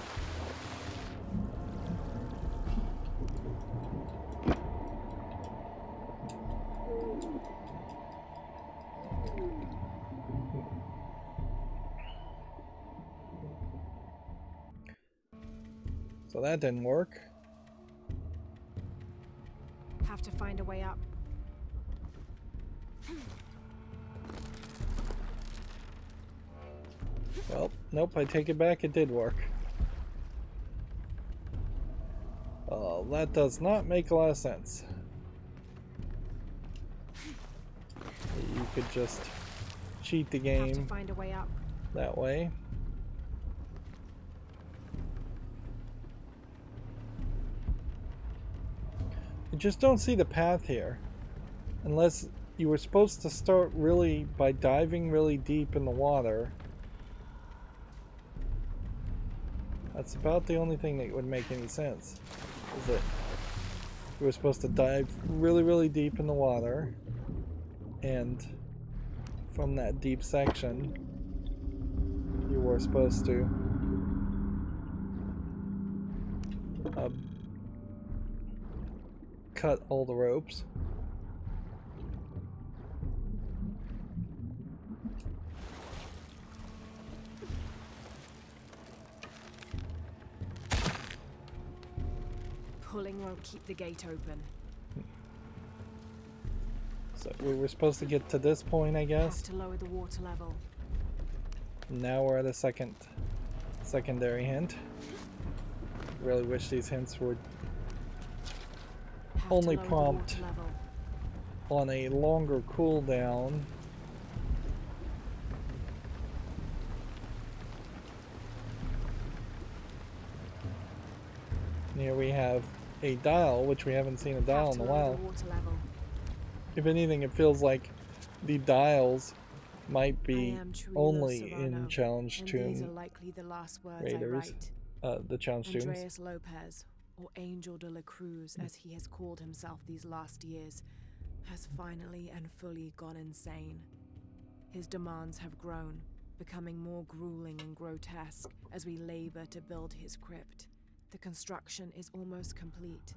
So that didn't work. Have to find a way up. Well, nope, I take it back, it did work. That does not make a lot of sense. You could just cheat the Have to game find a way up. that way. I just don't see the path here. Unless you were supposed to start really by diving really deep in the water. That's about the only thing that would make any sense. Is that you were supposed to dive really, really deep in the water, and from that deep section, you were supposed to cut all the ropes. Pulling won't keep the gate open. So we were supposed to get to this point, I guess. Have to lower the water level. Now we're at a secondary hint. Really wish these hints would Have only to lower prompt the water level. on a longer cooldown. Here we have a dial, which we haven't seen a dial in a while. If anything, it feels like the dials might be only in challenge tomb raiders, the challenge tombs. Andreas Lopez, or Angel de la Cruz as he has called himself these last years, has finally and fully gone insane. His demands have grown, becoming more grueling and grotesque as we labor to build his crypt. The construction is almost complete.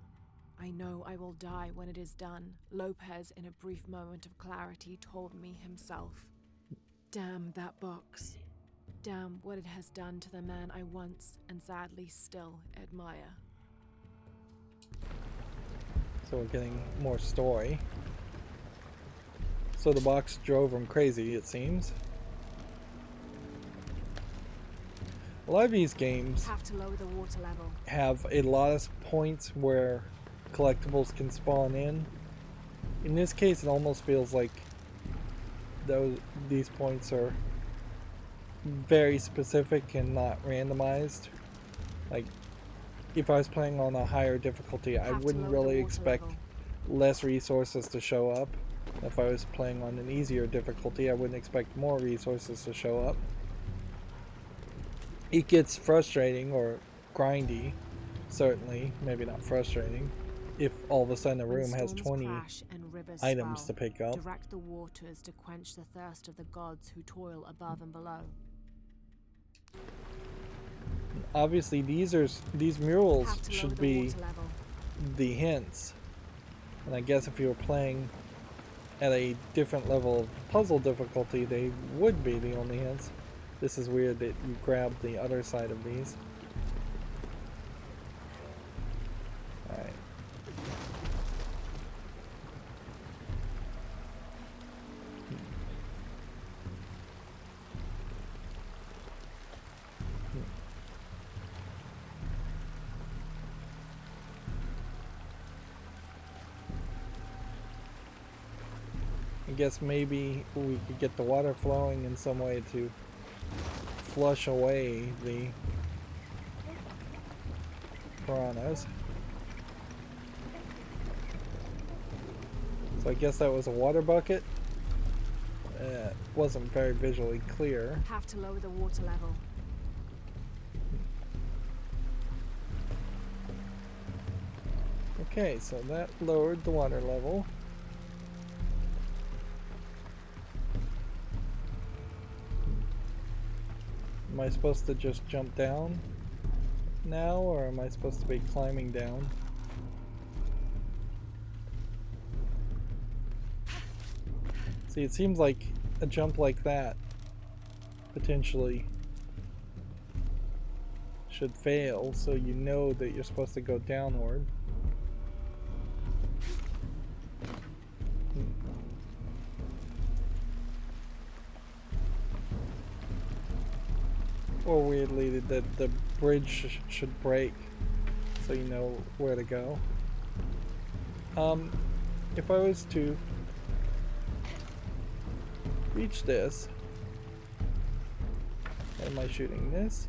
I know I will die when it is done, Lopez, in a brief moment of clarity, told me himself. Damn that box. Damn what it has done to the man I once, and sadly still, admire. So we're getting more story. So the box drove him crazy, it seems. A lot of these games Have to lower the water level. have a lot of points where collectibles can spawn in. In this case, it almost feels like these points are very specific and not randomized. Like, if I was playing on a higher difficulty, I wouldn't really expect less resources to show up. If I was playing on an easier difficulty, I wouldn't expect more resources to show up. It gets frustrating or grindy, certainly, maybe not frustrating, if all of a sudden a room has 20 items to pick up. Direct the waters to quench the thirst of the gods who toil above and below. Obviously, these murals should be the hints. And I guess if you were playing at a different level of puzzle difficulty, they would be the only hints. This is weird that you grab the other side of these. Alright. I guess maybe we could get the water flowing in some way to flush away the piranhas. So I guess that was a water bucket. Wasn't very visually clear. Have to lower the water level. Okay, so that lowered the water level. Am I supposed to just jump down now, or am I supposed to be climbing down? See, it seems like a jump like that potentially should fail, so you know that you're supposed to go downward. Or weirdly that the bridge should break so you know where to go. If I was to reach this, am I shooting this?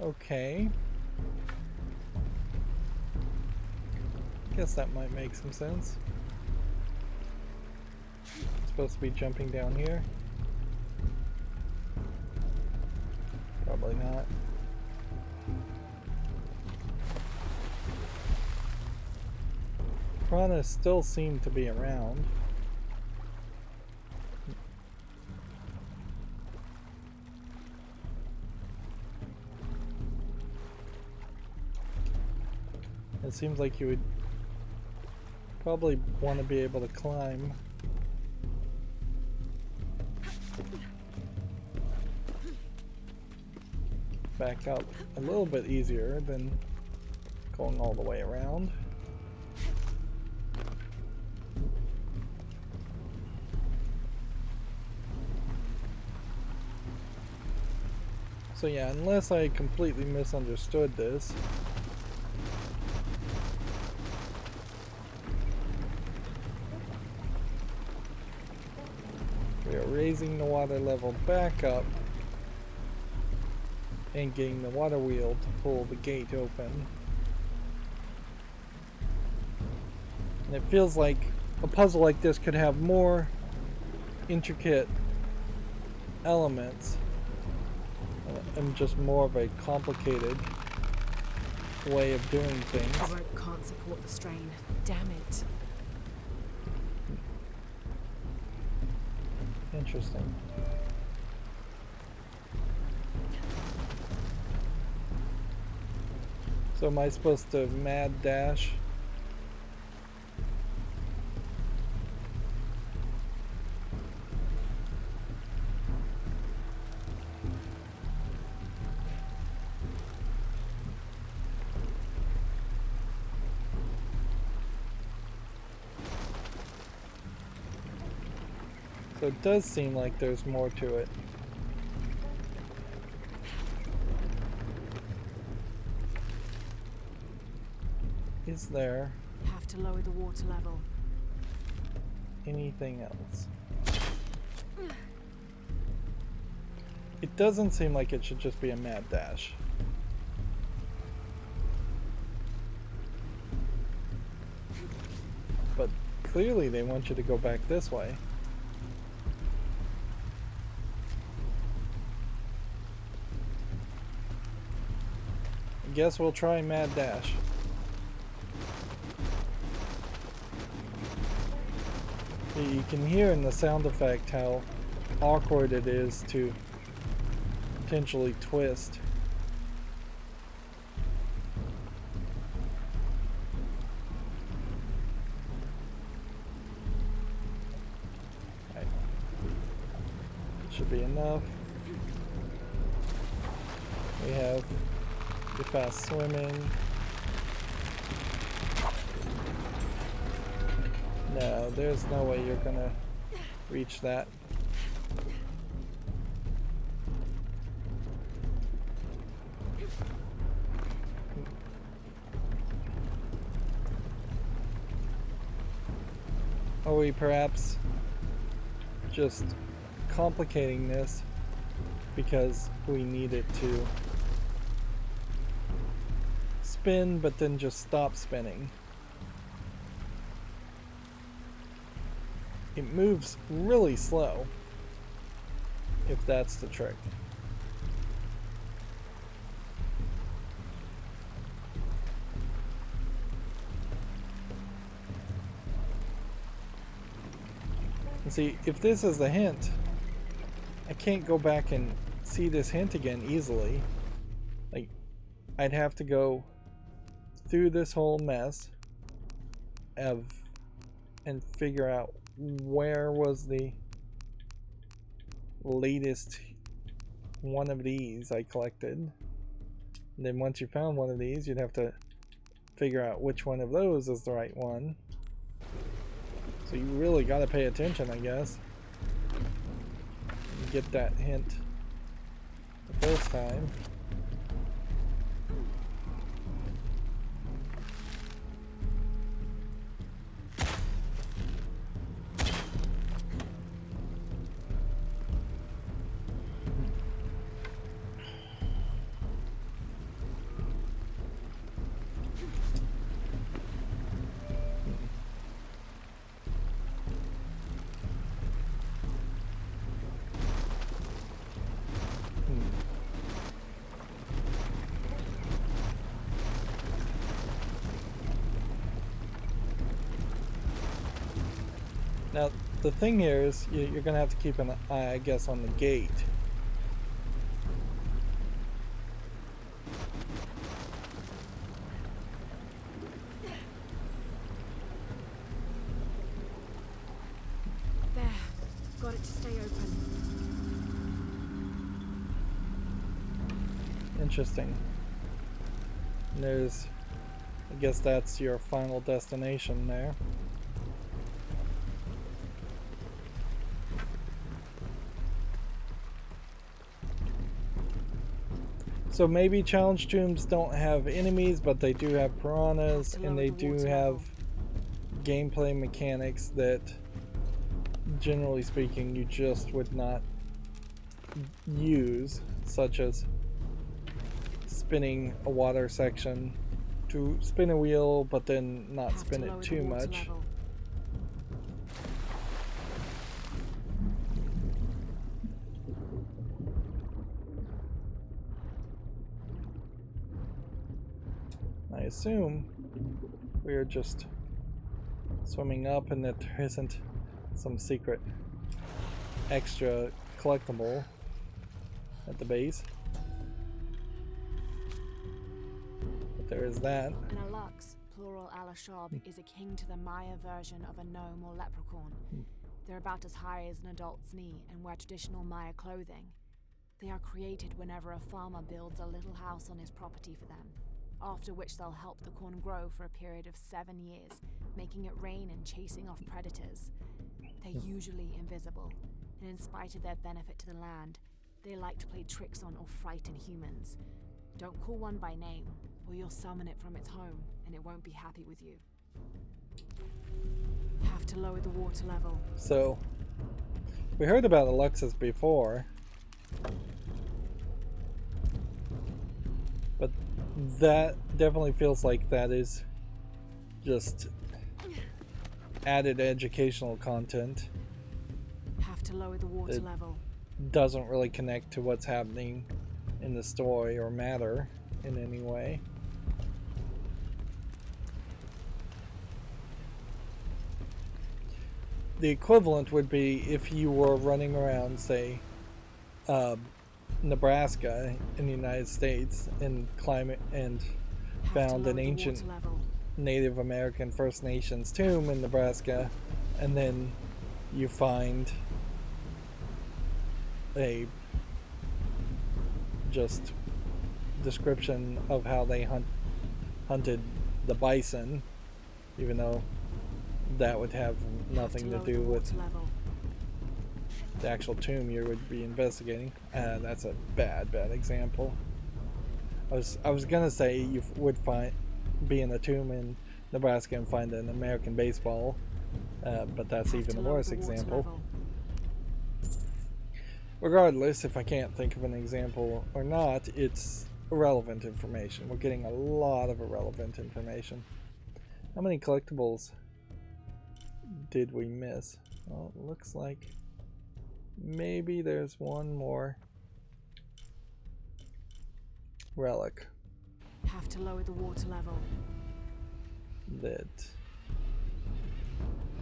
Okay. Guess that might make some sense. Supposed to be jumping down here. Probably not. Piranhas still seem to be around. It seems like you would probably want to be able to climb. Back up a little bit easier than going all the way around. So yeah, unless I completely misunderstood this, we are raising the water level back up and getting the water wheel to pull the gate open. And it feels like a puzzle like this could have more intricate elements and just more of a complicated way of doing things. The rope can't support the strain. Damn it. Interesting. So am I supposed to mad dash? So it does seem like there's more to it. Is there Have to lower the water level. anything else? It doesn't seem like it should just be a mad dash. But clearly they want you to go back this way. I guess we'll try mad dash. You can hear in the sound effect how awkward it is to potentially twist. Should be enough. We have the fast swimming. No, there's no way you're gonna reach that. Are we perhaps just complicating this because we need it to spin but then just stop spinning? It moves really slow, if that's the trick. And see, if this is the hint, I can't go back and see this hint again easily. Like, I'd have to go through this whole mess and figure out where was the latest one of these I collected. And then once you found one of these, you'd have to figure out which one of those is the right one. So you really got to pay attention, I guess. And get that hint the first time. Now, the thing here is you're going to have to keep an eye, I guess, on the gate. There. Got it to stay open. Interesting. And there's, I guess that's your final destination there. So maybe challenge tombs don't have enemies, but they do have piranhas, and they do have gameplay mechanics that, generally speaking, you just would not use, such as spinning a water section to spin a wheel, but then not spin it too much. I assume we're just swimming up and that there isn't some secret extra collectible at the base. But there is that. An alux, plural alashab, is akin to the Maya version of a gnome or leprechaun. They're about as high as an adult's knee and wear traditional Maya clothing. They are created whenever a farmer builds a little house on his property for them, after which they'll help the corn grow for a period of 7 years, making it rain and chasing off predators. They're usually invisible, and in spite of their benefit to the land, they like to play tricks on or frighten humans. Don't call one by name, or you'll summon it from its home, and it won't be happy with you. Have to lower the water level. So, we heard about Aluxes before, but that definitely feels like that is just added educational content. Have to lower the water level. Doesn't really connect to what's happening in the story or matter in any way. The equivalent would be if you were running around, say, Nebraska in the United States and found an ancient Native American First Nations tomb in Nebraska, and then you find a just description of how they hunted the bison, even though that would have nothing to do with the actual tomb you would be investigating. That's a bad example. I was gonna say you would be in a tomb in Nebraska and find an American baseball, but that's even a worse example. Regardless, if I can't think of an example or not, it's irrelevant information. We're getting a lot of irrelevant information. How many collectibles did we miss? Well, it looks like maybe there's one more relic. Have to lower the water level. That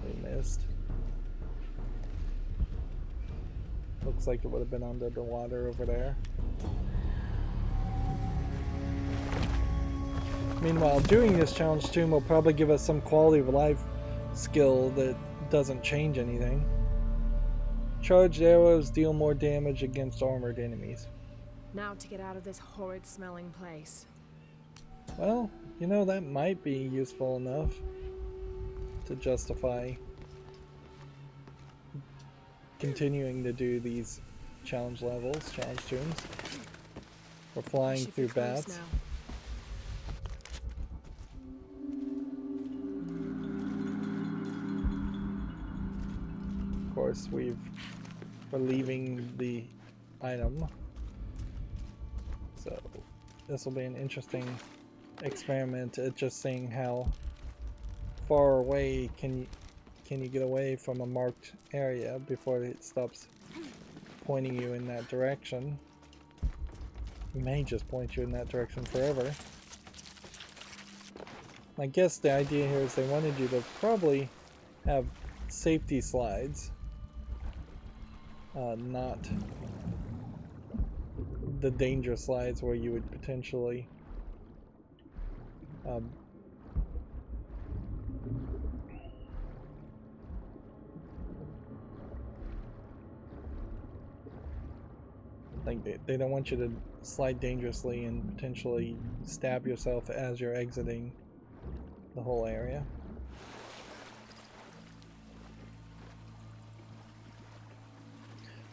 we missed. Looks like it would have been under the water over there. Meanwhile, doing this challenge tomb will probably give us some quality of life skill that doesn't change anything. Charged arrows deal more damage against armored enemies. Now to get out of this horrid smelling place. Well, you know, that might be useful enough to justify continuing to do these challenge levels, challenge tombs. We're flying through bats. Of course, we're leaving the item. So this will be an interesting experiment at just seeing how far away can you get away from a marked area before it stops pointing you in that direction. It may just point you in that direction forever. I guess the idea here is they wanted you to probably have safety slides, not the danger slides where you would potentially like they don't want you to slide dangerously and potentially stab yourself as you're exiting the whole area.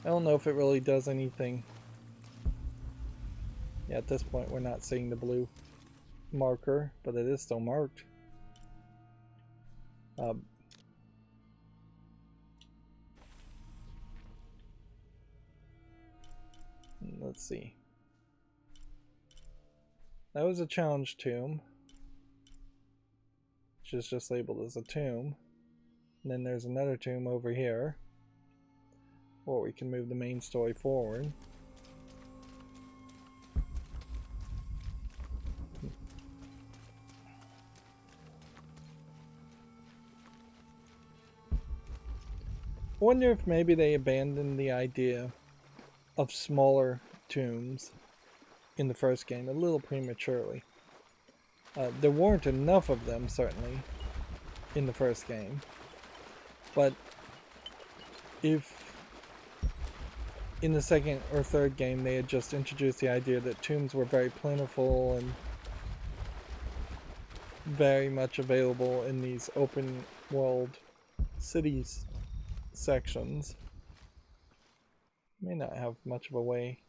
I don't know if it really does anything. Yeah, at this point we're not seeing the blue marker, but it is still marked. Let's see. That was a challenge tomb, which is just labeled as a tomb. And then there's another tomb over here, or we can move the main story forward. I wonder if maybe they abandoned the idea of smaller tombs in the first game a little prematurely. There weren't enough of them, certainly, in the first game. But if in the second or third game they had just introduced the idea that tombs were very plentiful and very much available in these open world cities sections, may not have much of a way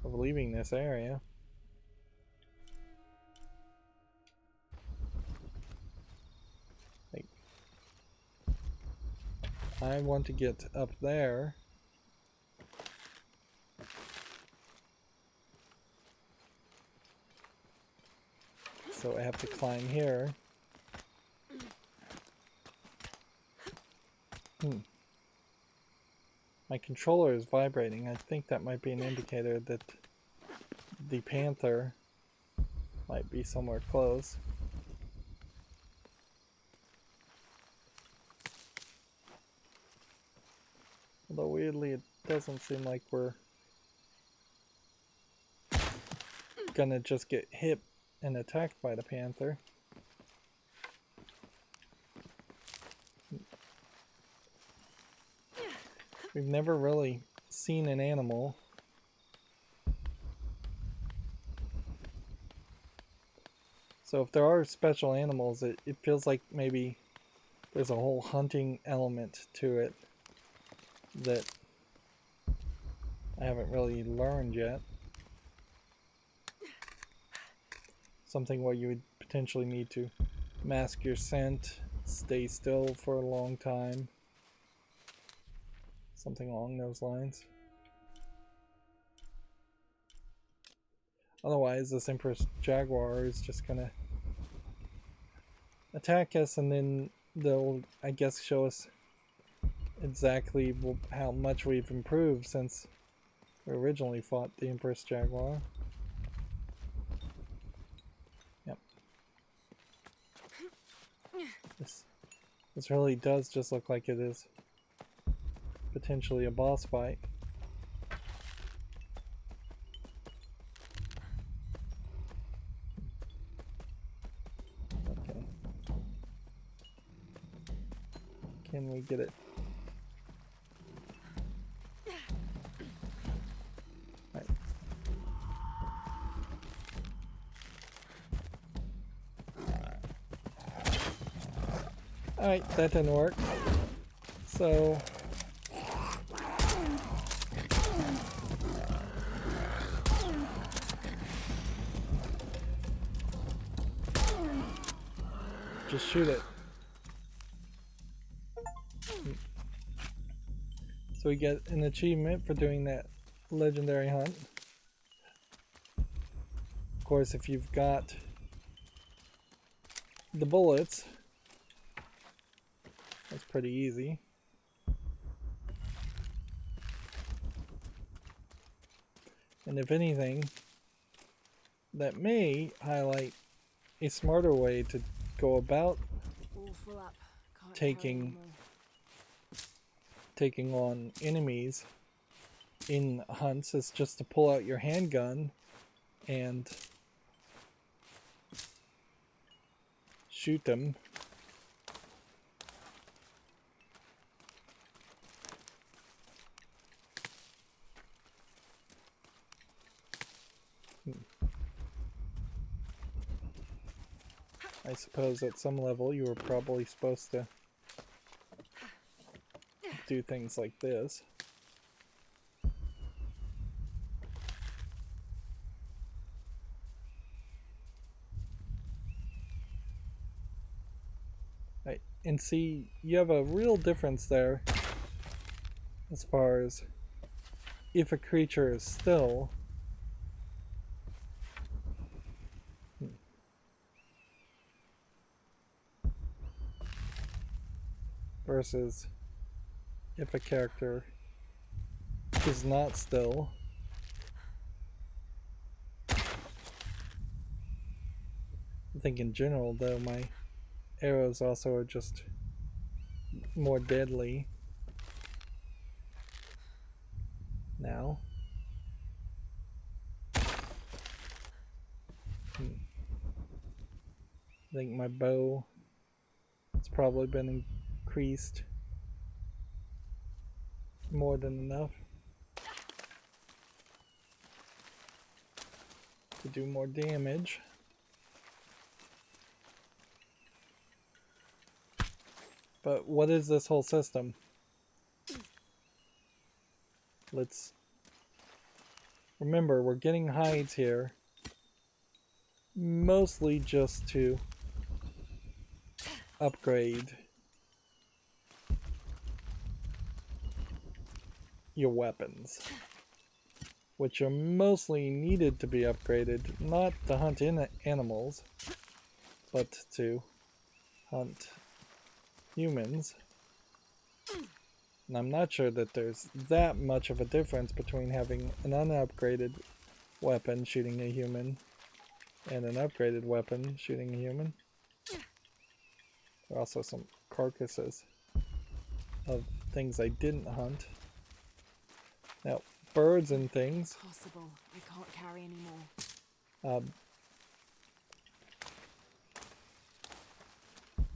of leaving this area. Like, I want to get up there. So I have to climb here. My controller is vibrating. I think that might be an indicator that the panther might be somewhere close. Although weirdly it doesn't seem like we're gonna just get hit and attacked by the panther. We've never really seen an animal. So if there are special animals, it feels like maybe there's a whole hunting element to it that I haven't really learned yet. Something where you would potentially need to mask your scent, stay still for a long time. Something along those lines. Otherwise, this Empress Jaguar is just gonna attack us, and then they'll, I guess, show us exactly how much we've improved since we originally fought the Empress Jaguar. Yep. This really does just look like it is potentially a boss fight. Okay. Can we get it? Right. Alright, that didn't work. So just shoot it. So we get an achievement for doing that legendary hunt. Of course, if you've got the bullets, that's pretty easy. And if anything, that may highlight a smarter way to go about taking on enemies in hunts, is just to pull out your handgun and shoot them. I suppose at some level you were probably supposed to do things like this. Right. And see, you have a real difference there as far as if a creature is still. Versus if a character is not still. I think in general, though, my arrows also are just more deadly now. I think my bow has probably been increased more than enough to do more damage. But what is this whole system? Let's remember, we're getting hides here mostly just to upgrade your weapons, which are mostly needed to be upgraded, not to hunt animals, but to hunt humans. And I'm not sure that there's that much of a difference between having an unupgraded weapon shooting a human and an upgraded weapon shooting a human. There are also some carcasses of things I didn't hunt. Now, birds and things. Possible. I can't carry anymore.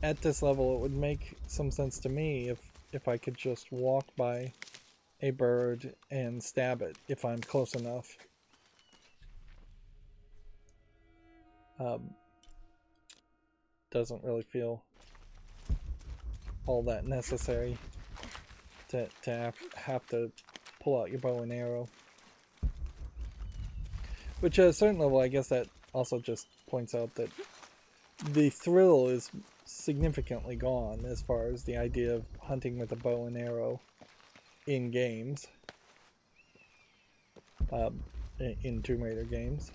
At this level, it would make some sense to me if I could just walk by a bird and stab it if I'm close enough. Doesn't really feel all that necessary to have to pull out your bow and arrow. Which at a certain level, I guess that also just points out that the thrill is significantly gone as far as the idea of hunting with a bow and arrow in games, in Tomb Raider games.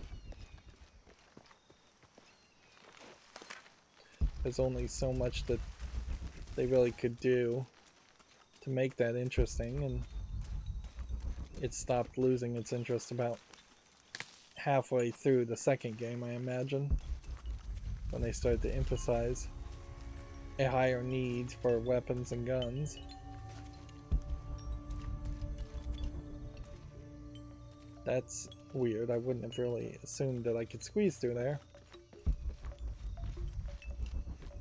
There's only so much that they really could do to make that interesting, and it stopped losing its interest about halfway through the second game, I imagine, when they started to emphasize a higher need for weapons and guns. That's weird. I wouldn't have really assumed that I could squeeze through there.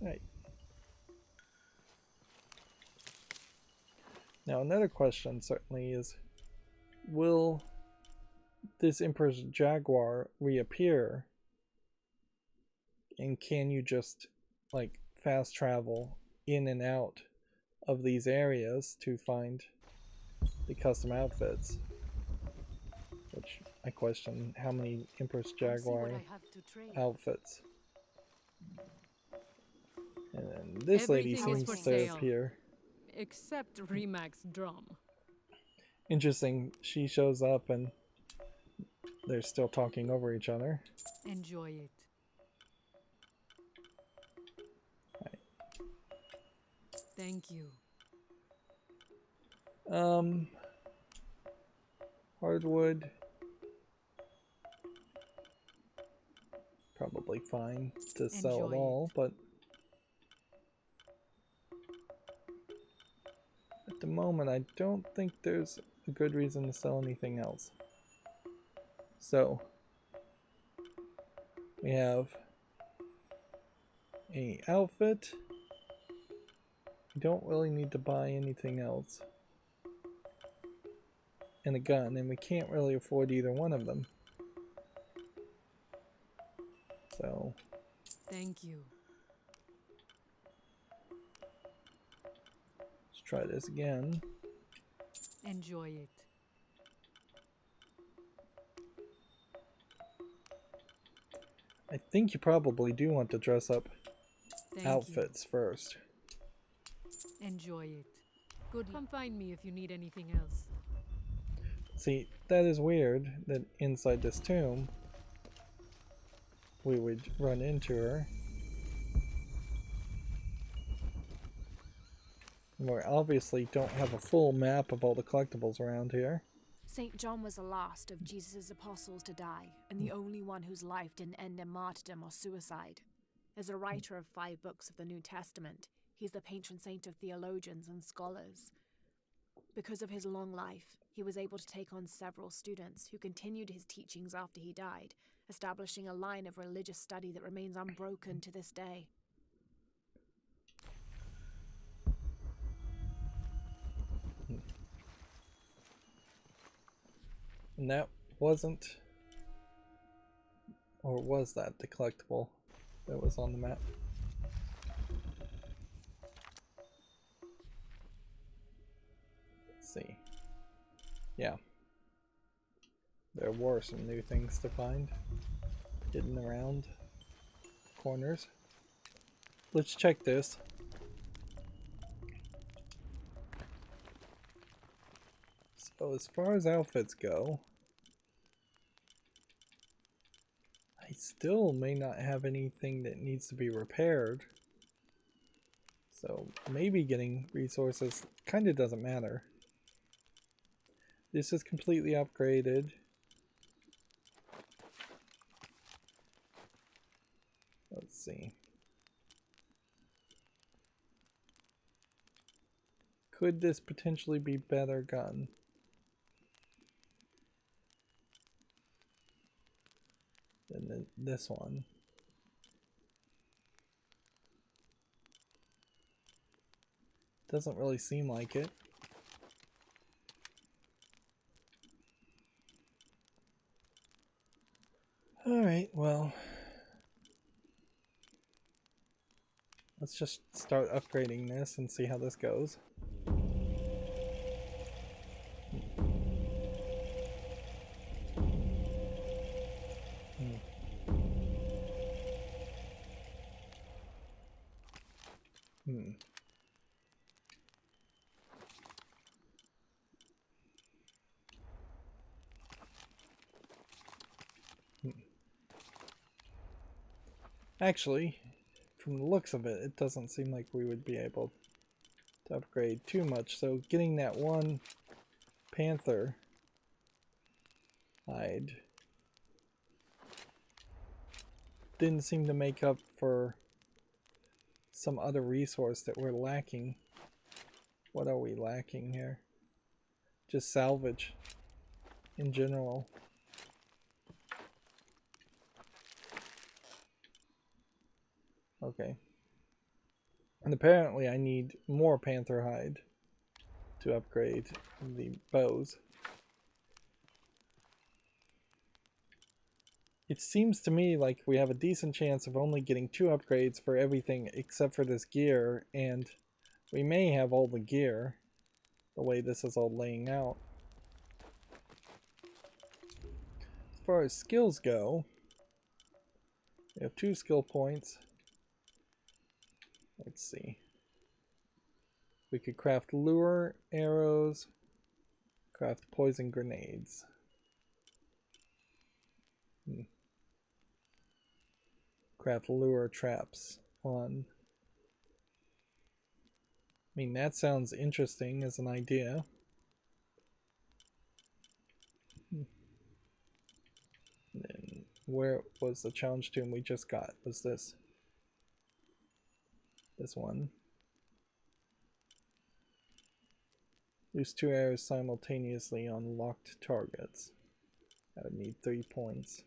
Right. Now another question certainly is, will this Emperor's Jaguar reappear, and can you just like fast travel in and out of these areas to find the custom outfits? Which I question how many Empress Jaguar outfits. And then this lady seems to appear. Except Remac's drum. Interesting, she shows up and they're still talking over each other. Enjoy it. Right. Thank you. Hardwood. Probably fine to sell it all, but at the moment I don't think there's a good reason to sell anything else. So we have an outfit. We don't really need to buy anything else. And a gun, and we can't really afford either one of them. So thank you. Let's try this again. Enjoy it. I think you probably do want to dress up outfits first. Enjoy it. Good. Come find me if you need anything else. See, that is weird that inside this tomb we would run into her. We obviously don't have a full map of all the collectibles around here. St. John was the last of Jesus' apostles to die, and the only one whose life didn't end in martyrdom or suicide. As a writer of 5 books of the New Testament, he's the patron saint of theologians and scholars. Because of his long life, he was able to take on several students who continued his teachings after he died, establishing a line of religious study that remains unbroken to this day. And that wasn't, or was that the collectible that was on the map? Let's see. Yeah. There were some new things to find hidden around corners. Let's check this. So as far as outfits go, I still may not have anything that needs to be repaired. So maybe getting resources kind of doesn't matter. This is completely upgraded. Let's see. Could this potentially be better gun? Than this one? Doesn't really seem like it. Alright, well, let's just start upgrading this and see how this goes. Actually, from the looks of it, it doesn't seem like we would be able to upgrade too much. So getting that one panther hide didn't seem to make up for some other resource that we're lacking. What are we lacking here? Just salvage in general. Okay. And apparently I need more panther hide to upgrade the bows. It seems to me like we have a decent chance of only getting 2 upgrades for everything except for this gear, and we may have all the gear the way this is all laying out. As far as skills go, we have 2 skill points. Let's see. We could craft lure arrows, craft poison grenades. Craft lure traps on. I mean, that sounds interesting as an idea. Then where was the challenge tomb we just got? Was this one? Use 2 arrows simultaneously on locked targets. I would need 3 points.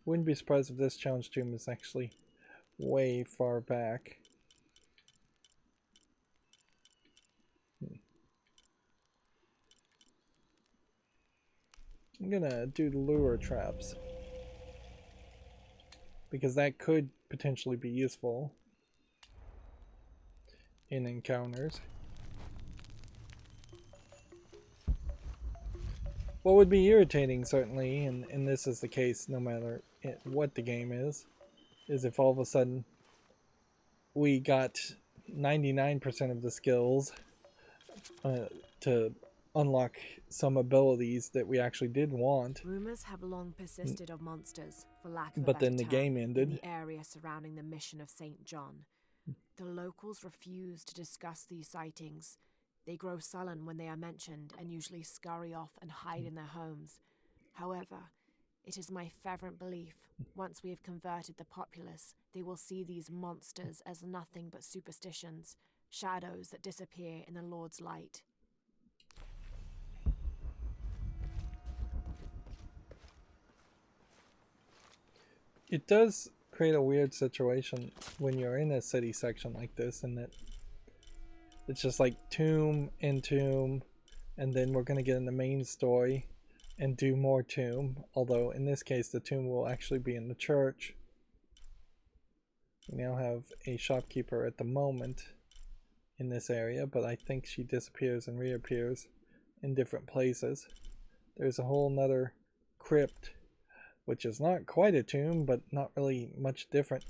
Wouldn't be surprised if this challenge tomb is actually way far back. I'm gonna do the lure traps, because that could potentially be useful in encounters. What would be irritating, certainly, and this is the case no matter what the game is if all of a sudden we got 99% of the skills to unlock some abilities that we actually did want. Rumors have long persisted of monsters, for lack of a But better then the term, game in ended. the area surrounding the mission of St. John. The locals refuse to discuss these sightings. They grow sullen when they are mentioned and usually scurry off and hide in their homes. However, it is my fervent belief, once we have converted the populace, they will see these monsters as nothing but superstitions, shadows that disappear in the Lord's light. It does create a weird situation when you're in a city section like this, and that it's just like tomb and tomb, and then we're going to get in the main story and do more tomb, although in this case the tomb will actually be in the church. We now have a shopkeeper at the moment in this area, but I think she disappears and reappears in different places. There's a whole nother crypt, which is not quite a tomb, but not really much different.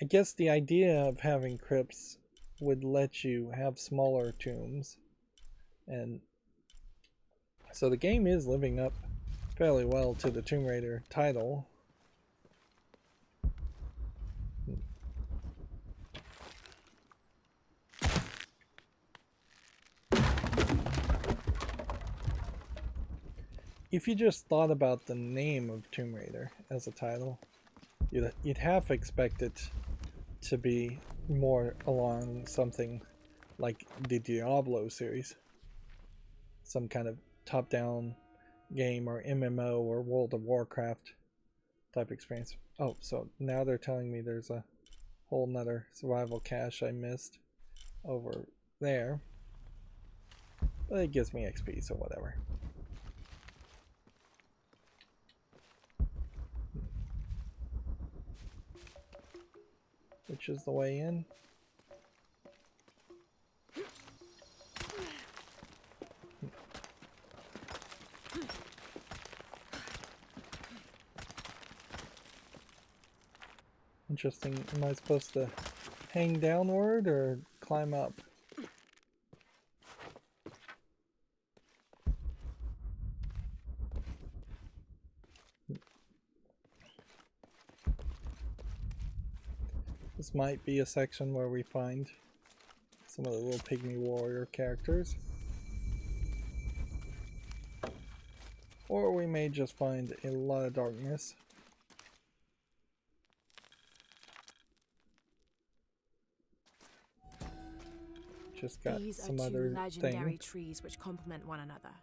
I guess the idea of having crypts would let you have smaller tombs, and so the game is living up fairly well to the Tomb Raider title. If you just thought about the name of Tomb Raider as a title, you'd half expect it to be more along something like the Diablo series, some kind of top-down game or MMO or World of Warcraft type experience. Oh, so now they're telling me there's a whole nother survival cache I missed over there, but it gives me XP, so whatever. which is the way in. Interesting. Am I supposed to hang downward or climb up? This might be a section where we find some of the little pygmy warrior characters. Or we may just find a lot of darkness. Just got These some are two other legendary thing. trees which complement one another.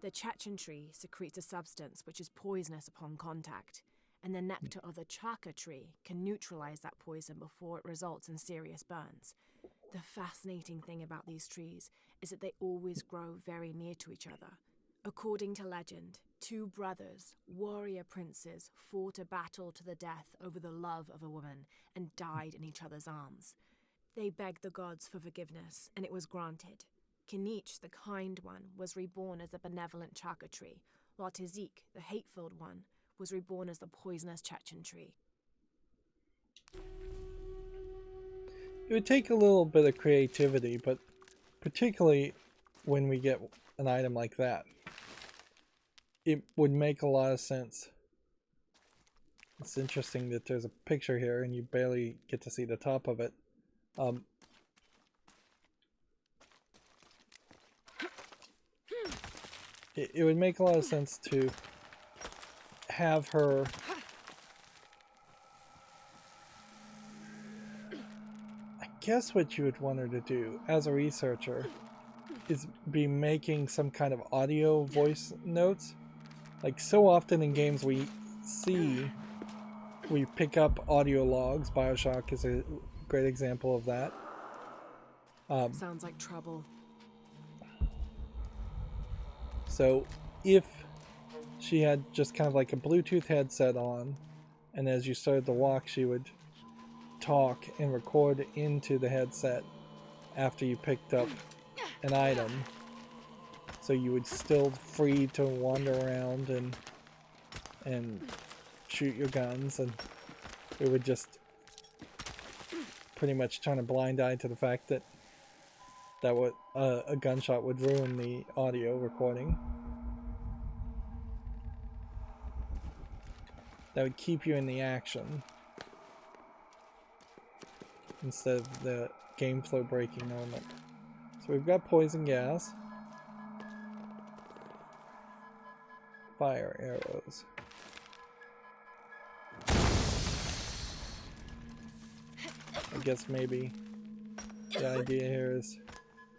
The Chechen tree secretes a substance which is poisonous upon contact, and the nectar of the Chaka tree can neutralize that poison before it results in serious burns. The fascinating thing about these trees is that they always grow very near to each other. According to legend, two brothers, warrior princes, fought a battle to the death over the love of a woman and died in each other's arms. They begged the gods for forgiveness, and it was granted. Kinich, the kind one, was reborn as a benevolent Chaka tree, while Tazik, the hate-filled one, was reborn as the poisonous Chechen tree. It would take a little bit of creativity, but particularly when we get an item like that, it would make a lot of sense. It's interesting that there's a picture here and you barely get to see the top of it. It would make a lot of sense to have her I guess what you would want her to do as a researcher is be making some kind of audio voice notes. Like so often in games we pick up audio logs. BioShock is a great example of that. Sounds like trouble. So if she had just kind of like a Bluetooth headset on, and as you started to walk she would talk and record into the headset after you picked up an item, so you would still free to wander around and shoot your guns, and it would just pretty much turn a blind eye to the fact that a gunshot would ruin the audio recording. That would keep you in the action instead of the game flow breaking element. So we've got poison gas, fire arrows. I guess maybe the idea here is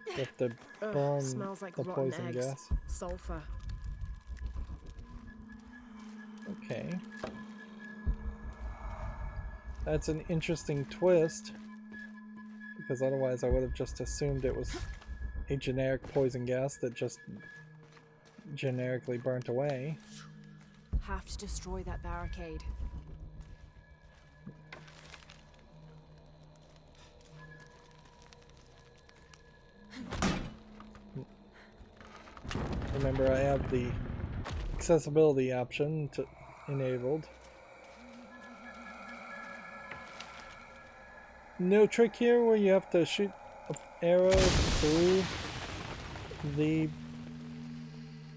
you have to burn Smells like the rotten poison eggs. gas. Sulfur. Okay. That's an interesting twist, because otherwise I would have just assumed it was a generic poison gas that just generically burnt away. Have to destroy that barricade. Remember, I have the accessibility option enabled. No trick here where you have to shoot an arrow through the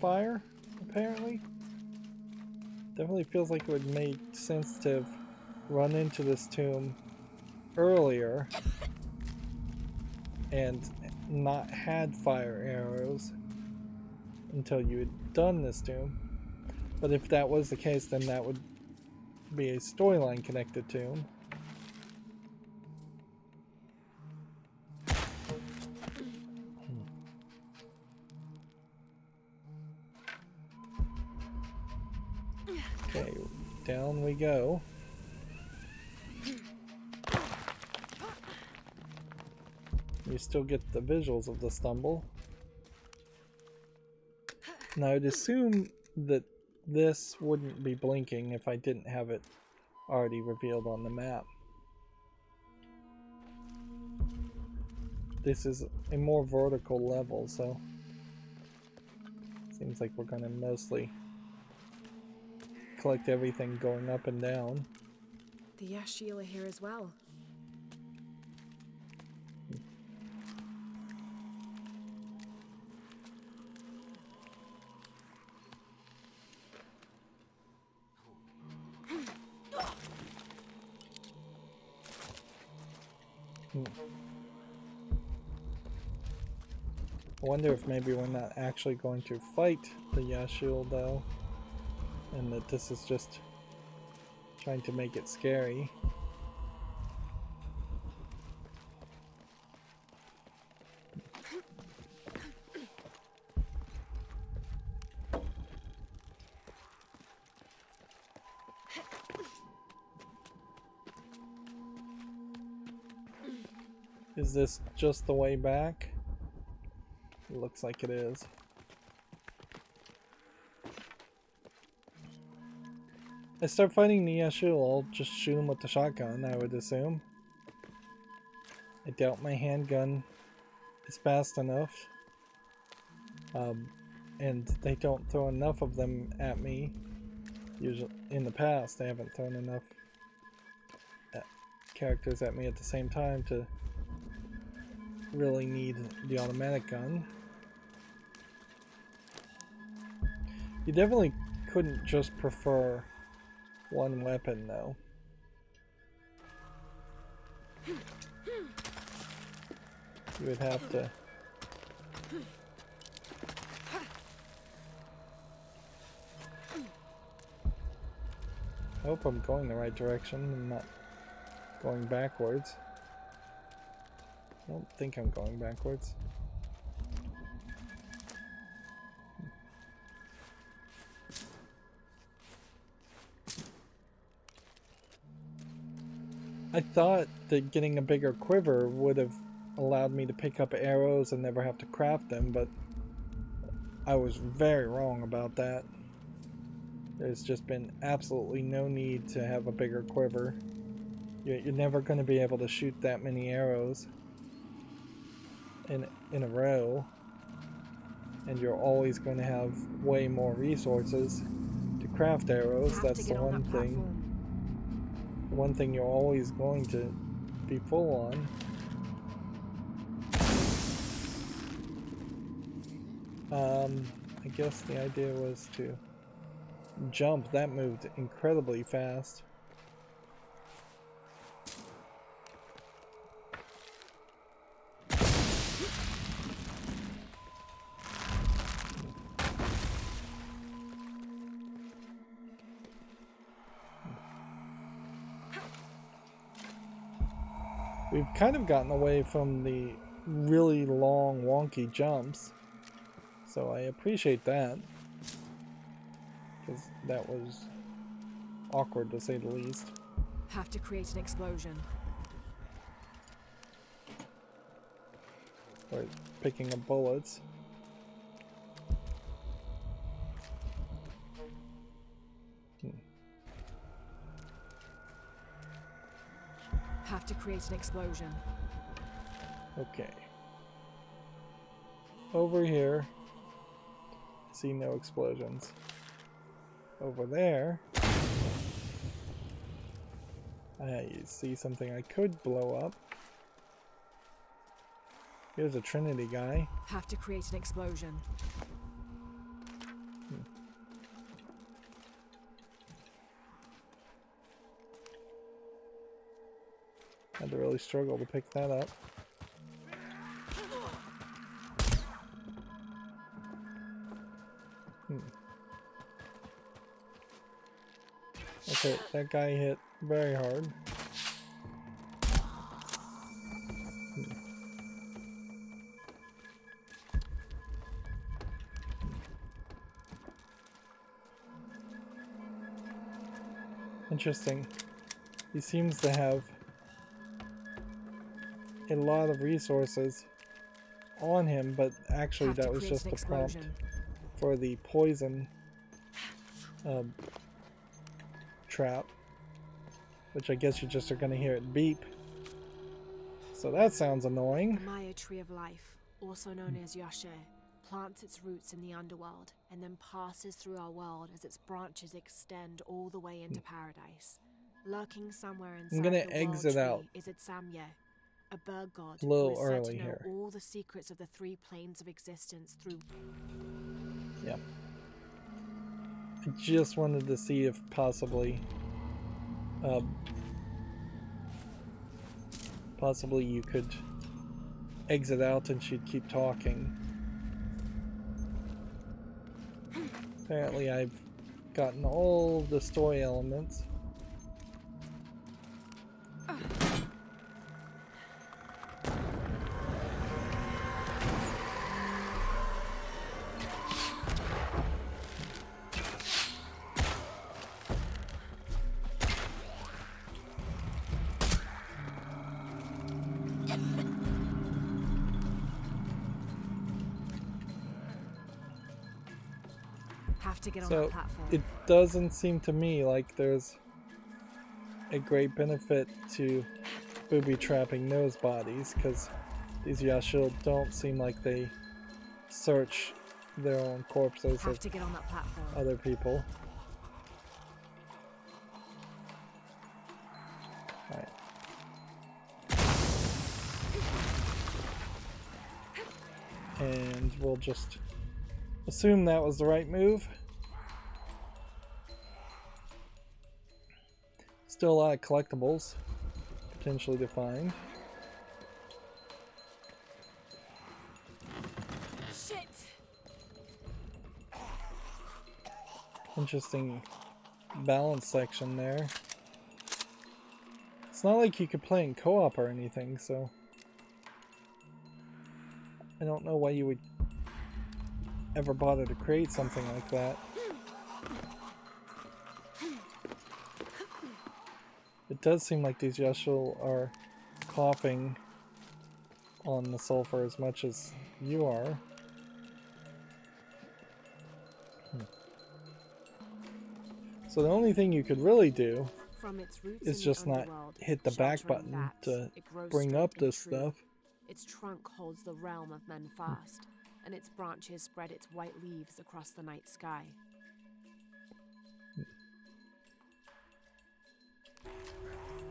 fire, apparently. Definitely feels like it would make sense to have run into this tomb earlier and not had fire arrows until you had done this tomb. But if that was the case, then that would be a storyline connected tomb. Okay, down we go. You still get the visuals of the stumble. Now I'd assume that this wouldn't be blinking if I didn't have it already revealed on the map. this is a more vertical level, so seems like we're gonna mostly collect everything going up and down. The Yashil are here as well. I wonder if maybe we're not actually going to fight the Yashil though, and that this is just trying to make it scary. Is this just the way back? It looks like it is. I start fighting the Yashil, I'll just shoot him with the shotgun, I would assume. I doubt my handgun is fast enough. And they don't throw enough of them at me. Usually, in the past, they haven't thrown enough characters at me at the same time to really need the automatic gun. You definitely couldn't just prefer one weapon though. You would have to I hope I'm going the right direction and not going backwards. I don't think I'm going backwards. I thought that getting a bigger quiver would have allowed me to pick up arrows and never have to craft them, but I was very wrong about that. There's just been absolutely no need to have a bigger quiver. You're never going to be able to shoot that many arrows in a row, and you're always going to have way more resources to craft arrows. That's the one thing. The one thing you're always going to be full on. I guess the idea was to jump. That moved incredibly fast. We've kind of gotten away from the really long, wonky jumps, so I appreciate that, because that was awkward to say the least. Have to create an explosion. Or picking up bullets. Have to create an explosion. Okay. Over here, see no explosions. Over there, I see something I could blow up. Here's a Trinity guy. Have to create an explosion. Had to really struggle to pick that up. Okay, that guy hit very hard. Interesting. He seems to have a lot of resources on him, but actually that was just the prompt for the poison trap, which I guess you just are going to hear it beep. So that sounds annoying. The Maya Tree of Life, also known as Yashe, plants its roots in the underworld and then passes through our world as its branches extend all the way into paradise. Lurking somewhere inside the exit world out tree is Itsamye, a bird god a who little is said early to know here. all the secrets of the 3 planes of existence through... Yeah. I just wanted to see if possibly you could exit out and she'd keep talking. Apparently I've gotten all the story elements. Have to get on So that platform. it doesn't seem to me like there's a great benefit to booby trapping those bodies, because these Yashil don't seem like they search their own corpses Have of to get on that platform. other people. Alright. And we'll just assume that was the right move. Still a lot of collectibles potentially to find. Shit! Interesting balance section there. It's not like you could play in co-op or anything, so I don't know why you would ever bother to create something like that. It does seem like these Yashil are coughing on the sulfur as much as you are. So the only thing you could really do From its roots is in just the not underworld, hit the back sheltering button bats, to it grows bring straight up and this true. stuff. Its trunk holds the realm of men fast, and its branches spread its white leaves across the night sky.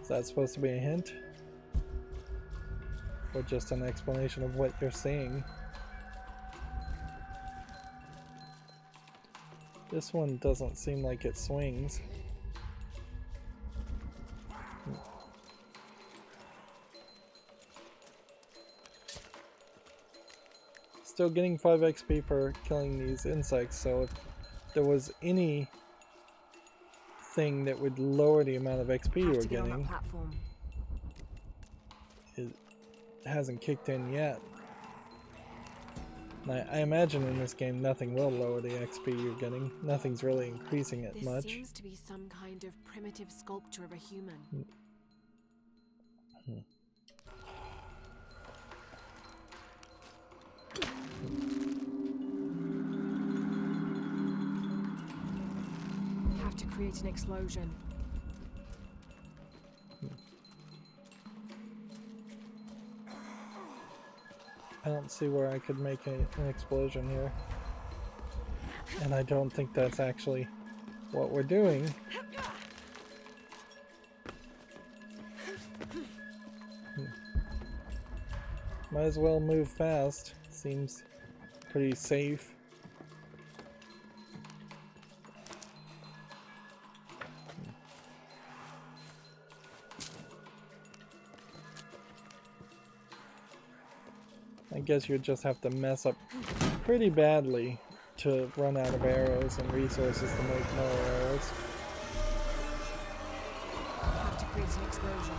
Is that supposed to be a hint? Or just an explanation of what you're seeing? This one doesn't seem like it swings. Still getting 5 XP for killing these insects, so if there was any thing that would lower the amount of XP you were getting, it hasn't kicked in yet. I imagine in this game nothing will lower the XP you're getting. Nothing's really increasing it much. This seems to be some kind of primitive sculpture of a human. Have to create an explosion. I don't see where I could make an explosion here. And I don't think that's actually what we're doing. Might as well move fast. Seems pretty safe. I guess you'd just have to mess up pretty badly to run out of arrows and resources to make more arrows. Have to create an explosion.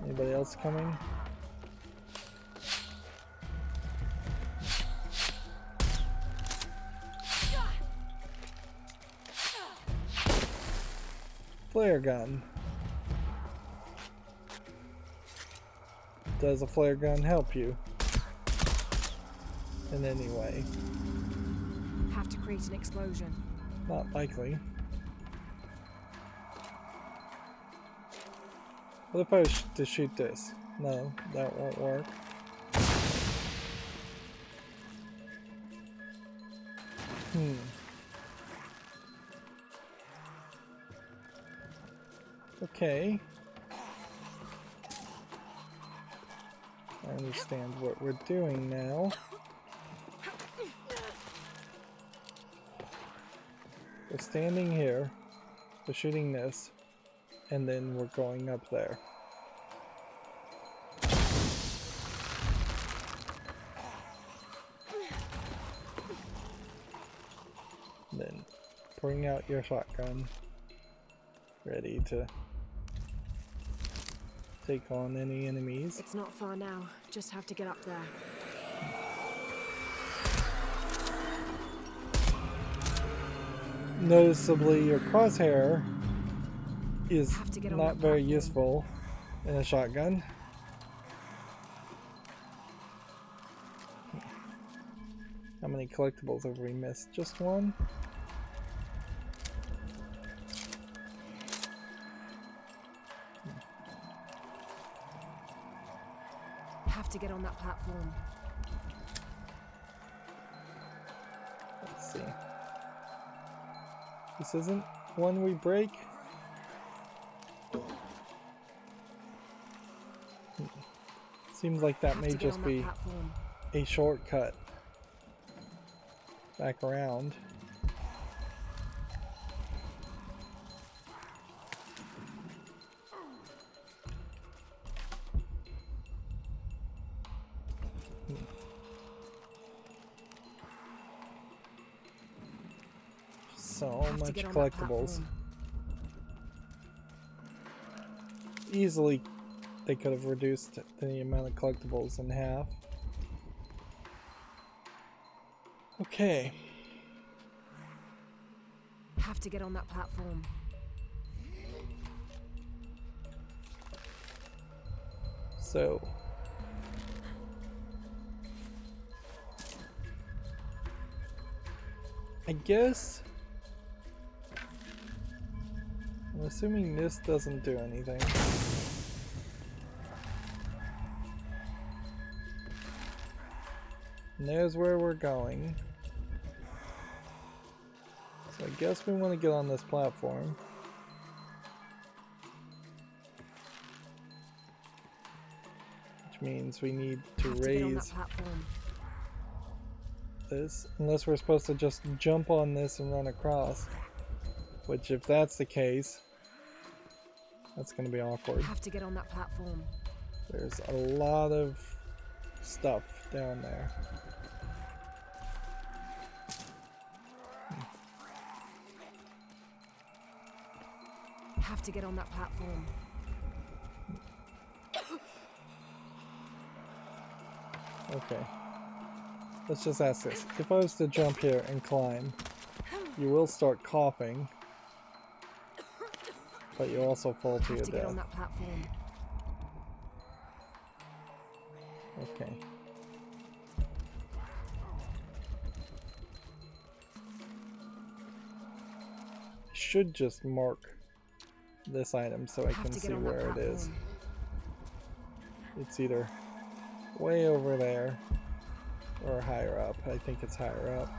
Anybody else coming? Flare gun. Does a flare gun help you in any way? Have to create an explosion. Not likely. What if I was to shoot this? No, that won't work. Okay. I understand what we're doing now. We're standing here, we're shooting this, and then we're going up there. Then bring out your shotgun, ready to take on any enemies. It's not far now, just have to get up there. Noticeably, your crosshair is not very useful in a shotgun. How many collectibles have we missed? Just one? Have to get on that platform. Let's see. This isn't one we break. Seems like that may just be a shortcut back around. So much collectibles. Easily they could have reduced the amount of collectibles in half. Okay. Have to get on that platform. So I guess I'm assuming this doesn't do anything. And there's where we're going. So I guess we want to get on this platform. Which means we need to raise this. Unless we're supposed to just jump on this and run across. Which, if that's the case, that's going to be awkward. Have to get on that platform. There's a lot of stuff down there. Have to get on that platform. Okay. Let's just ask this. If I was to jump here and climb, you will start coughing, but you also fall to your death. Get on that platform. Okay. Should just mark this item so I can see where it is. It's either way over there or higher up. I think it's higher up.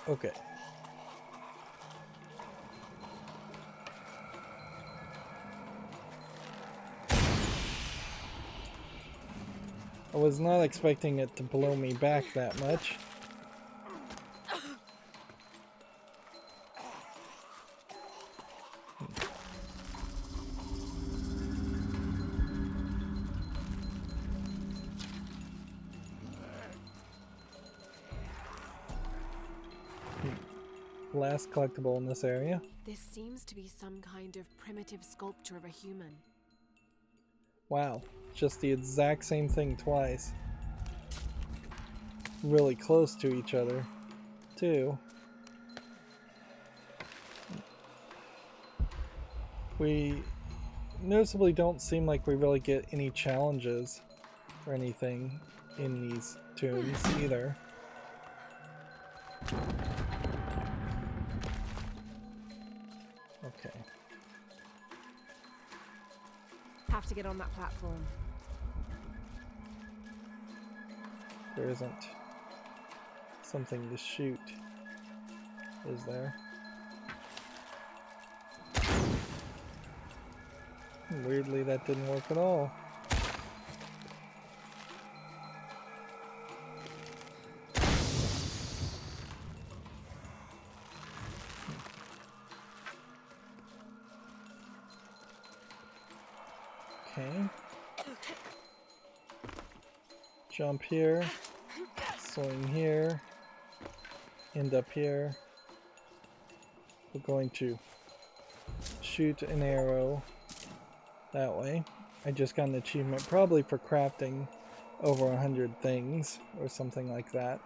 Okay. I was not expecting it to blow me back that much. Last collectible in this area. This seems to be some kind of primitive sculpture of a human. Wow, just the exact same thing twice. Really close to each other, too. We noticeably don't seem like we really get any challenges or anything in these tombs either. Have to get on that platform. There isn't something to shoot, is there? Weirdly, that didn't work at all. Okay. Jump here, swing here, end up here. We're going to shoot an arrow that way. I just got an achievement probably for crafting over 100 things or something like that.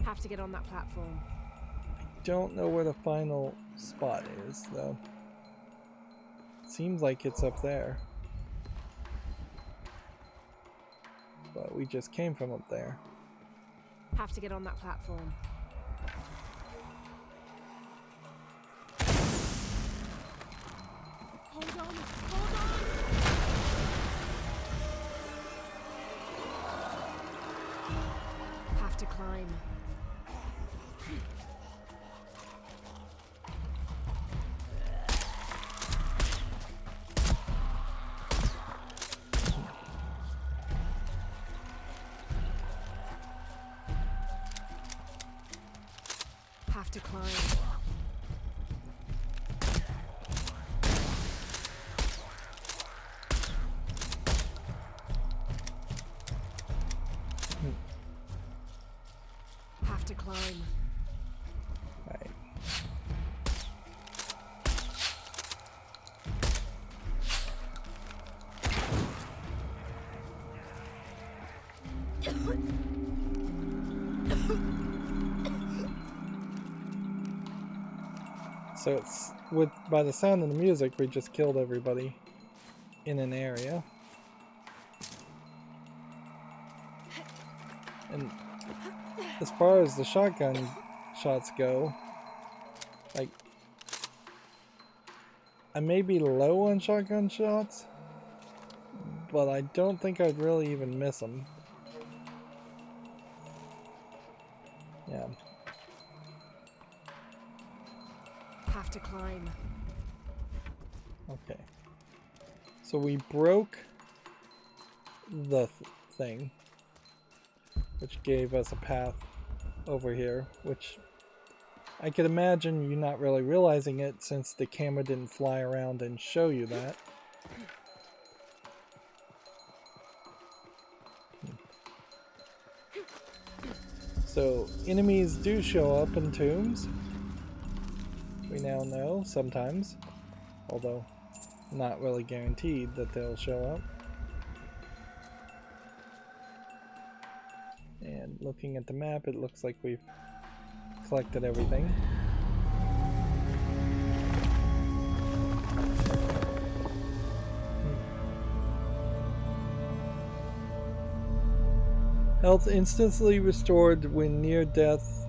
Have to get on that platform. Don't know where the final spot is though. Seems like it's up there. But we just came from up there. Have to get on that platform. Hold on! Hold on! Have to climb. Have to climb. Have to climb. Right. So it's by the sound of the music, we just killed everybody in an area. And as far as the shotgun shots go, like, I may be low on shotgun shots, but I don't think I'd really even miss them. Yeah. Have to climb. Okay. So we broke the thing, which gave us a path over here, which I could imagine you not really realizing it since the camera didn't fly around and show you that. So enemies do show up in tombs. We now know sometimes, although not really guaranteed that they'll show up. And looking at the map, it looks like we've collected everything. Health instantly restored when near death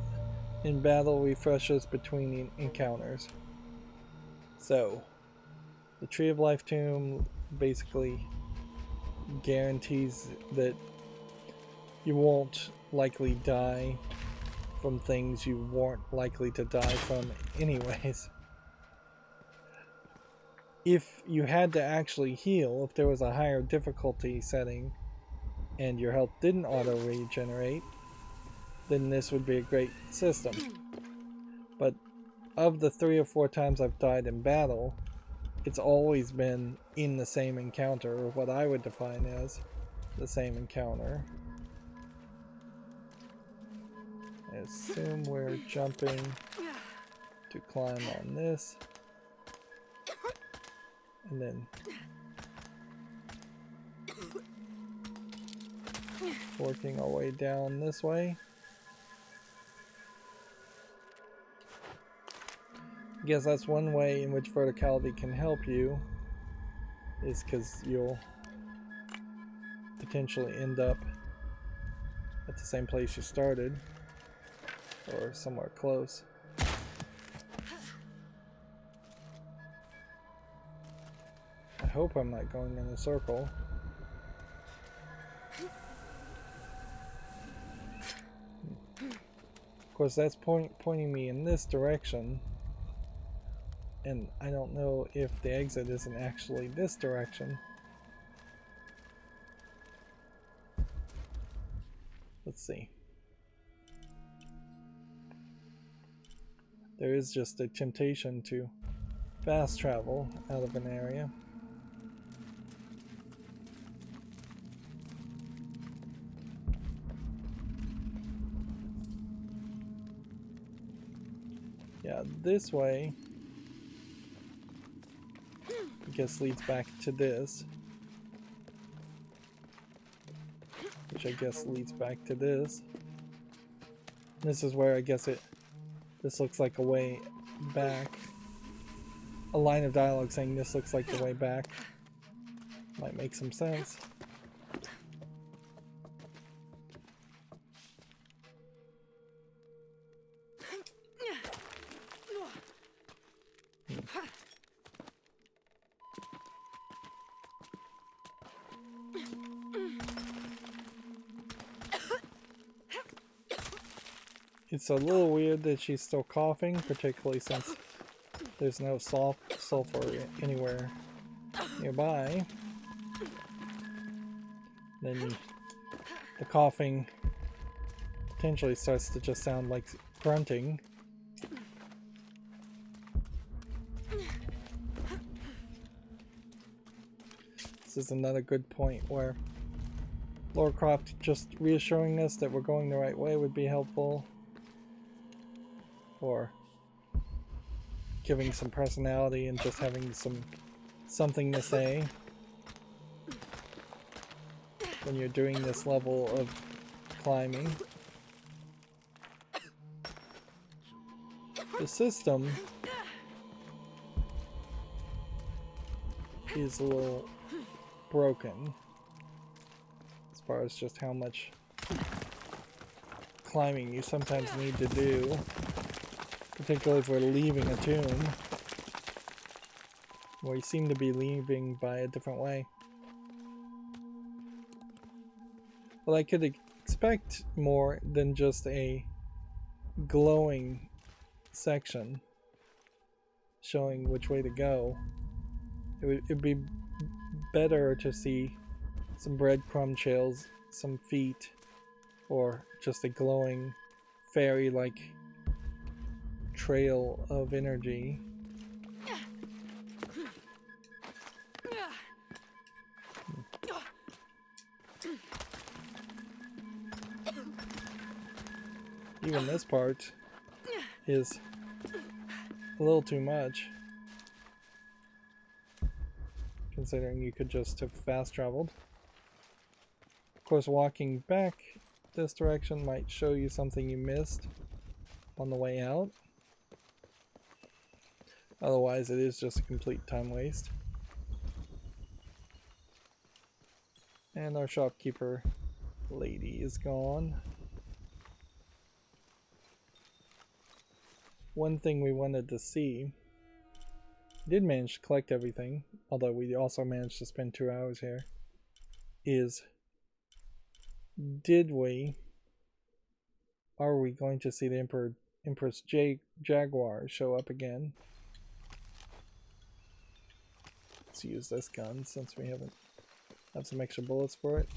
in battle refreshes between encounters. So, the Tree of Life tomb basically guarantees that you won't likely die from things you weren't likely to die from anyways. If you had to actually heal, if there was a higher difficulty setting and your health didn't auto-regenerate, then this would be a great system. But of the 3 or 4 times I've died in battle, it's always been in the same encounter, or what I would define as the same encounter. I assume we're jumping to climb on this, and then working our way down this way. I guess that's one way in which verticality can help you, is because you'll potentially end up at the same place you started, or somewhere close. I hope I'm not going in a circle. Of course, that's pointing me in this direction. And I don't know if the exit isn't actually this direction. Let's see. There is just a temptation to fast travel out of an area. Yeah, this way, I guess, leads back to this. Which I guess leads back to this. This is where I guess this looks like a way back. A line of dialogue saying this looks like the way back. Might make some sense. It's a little weird that she's still coughing, particularly since there's no sulfur anywhere nearby. Then the coughing potentially starts to just sound like grunting. This is another good point where Lara Croft just reassuring us that we're going the right way would be helpful. Or giving some personality and just having something to say when you're doing this level of climbing. The system is a little broken as far as just how much climbing you sometimes need to do. Particularly if we're leaving a tomb. We seem to be leaving by a different way. Well, I could expect more than just a glowing section showing which way to go. It'd be better to see some breadcrumb trails, some feet, or just a glowing fairy-like trail of energy. Even this part is a little too much, considering you could just have fast traveled. Of course, walking back this direction might show you something you missed on the way out. Otherwise, it is just a complete time waste. And our shopkeeper lady is gone. One thing we wanted to see, we did manage to collect everything, although we also managed to spend 2 hours here, is are we going to see the Empress Jaguar show up again? Let's use this gun since we have some extra bullets for it.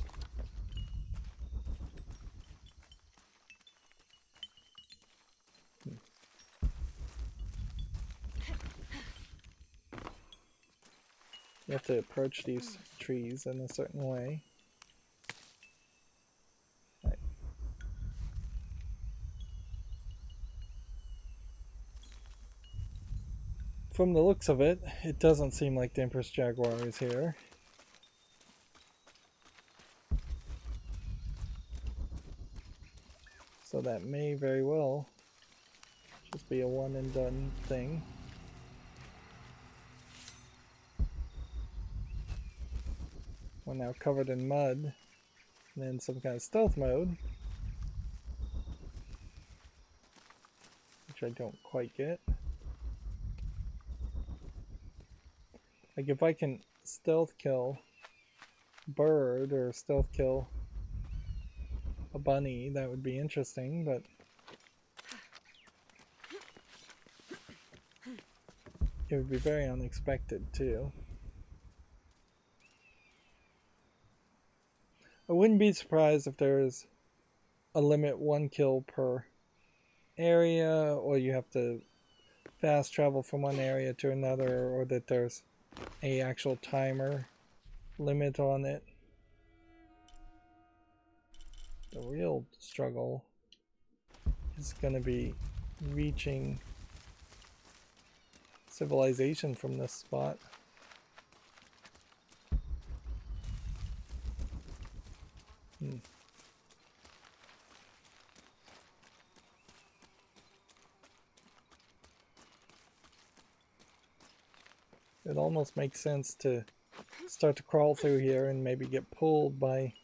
You have to approach these trees in a certain way. Right. From the looks of it, it doesn't seem like the Empress Jaguar is here. So that may very well just be a one and done thing. We're now covered in mud and in some kind of stealth mode, which I don't quite get. Like if I can stealth kill a bird or stealth kill a bunny, that would be interesting, but it would be very unexpected too. I wouldn't be surprised if there's a limit 1 kill per area, or you have to fast travel from one area to another, or that there's a actual timer limit on it. The real struggle is going to be reaching civilization from this spot. It almost makes sense to start to crawl through here and maybe get pulled by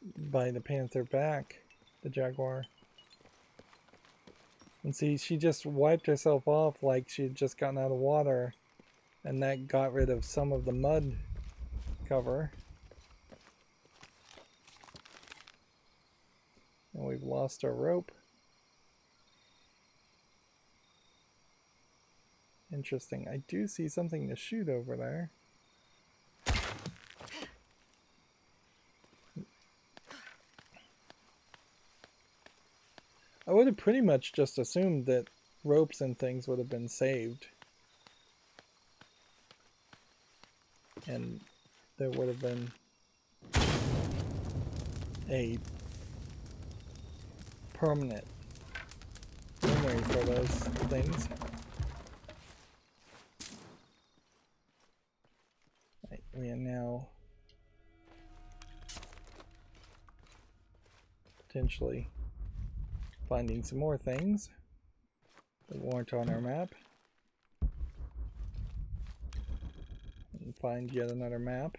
the panther back, the jaguar. And see, she just wiped herself off like she had just gotten out of water, and that got rid of some of the mud cover. And we've lost our rope. Interesting. I do see something to shoot over there. I would have pretty much just assumed that ropes and things would have been saved. And there would have been a permanent memory for those things. Right, we are now potentially finding some more things that weren't on our map. And find yet another map,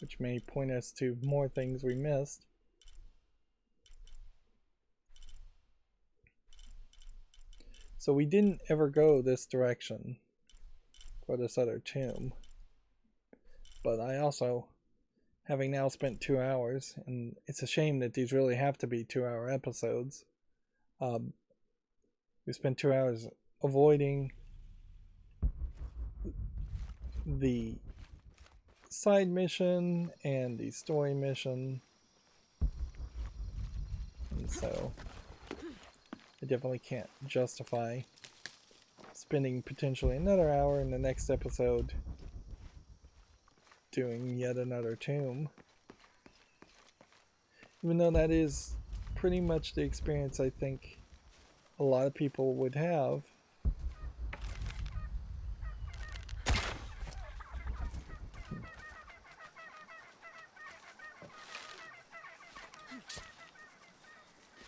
which may point us to more things we missed. So we didn't ever go this direction for this other tomb. But I also, having now spent 2 hours, and it's a shame that these really have to be 2-hour episodes. We spent 2 hours avoiding the side mission and the story mission, and so I definitely can't justify spending potentially another hour in the next episode doing yet another tomb, even though that is pretty much the experience I think a lot of people would have.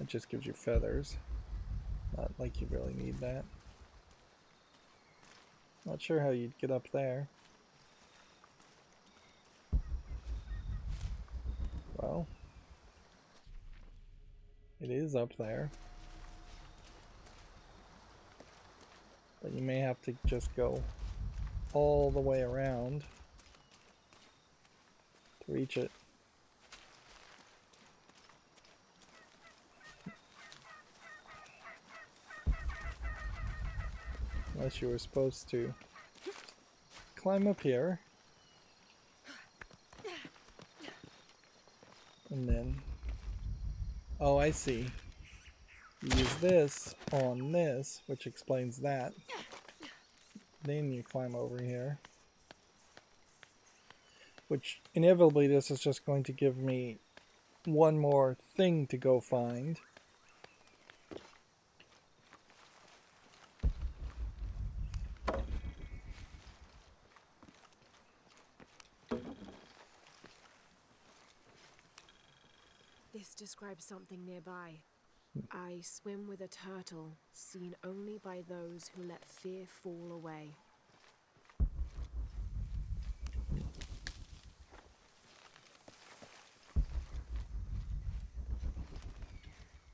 It just gives you feathers. Not like you really need that. Not sure how you'd get up there. Well, it is up there. But you may have to just go all the way around to reach it. Unless you were supposed to climb up here and then, oh, I see, use this on this, which explains that. Then you climb over here, which inevitably this is just going to give me one more thing to go find. This describes something nearby. I swim with a turtle, seen only by those who let fear fall away.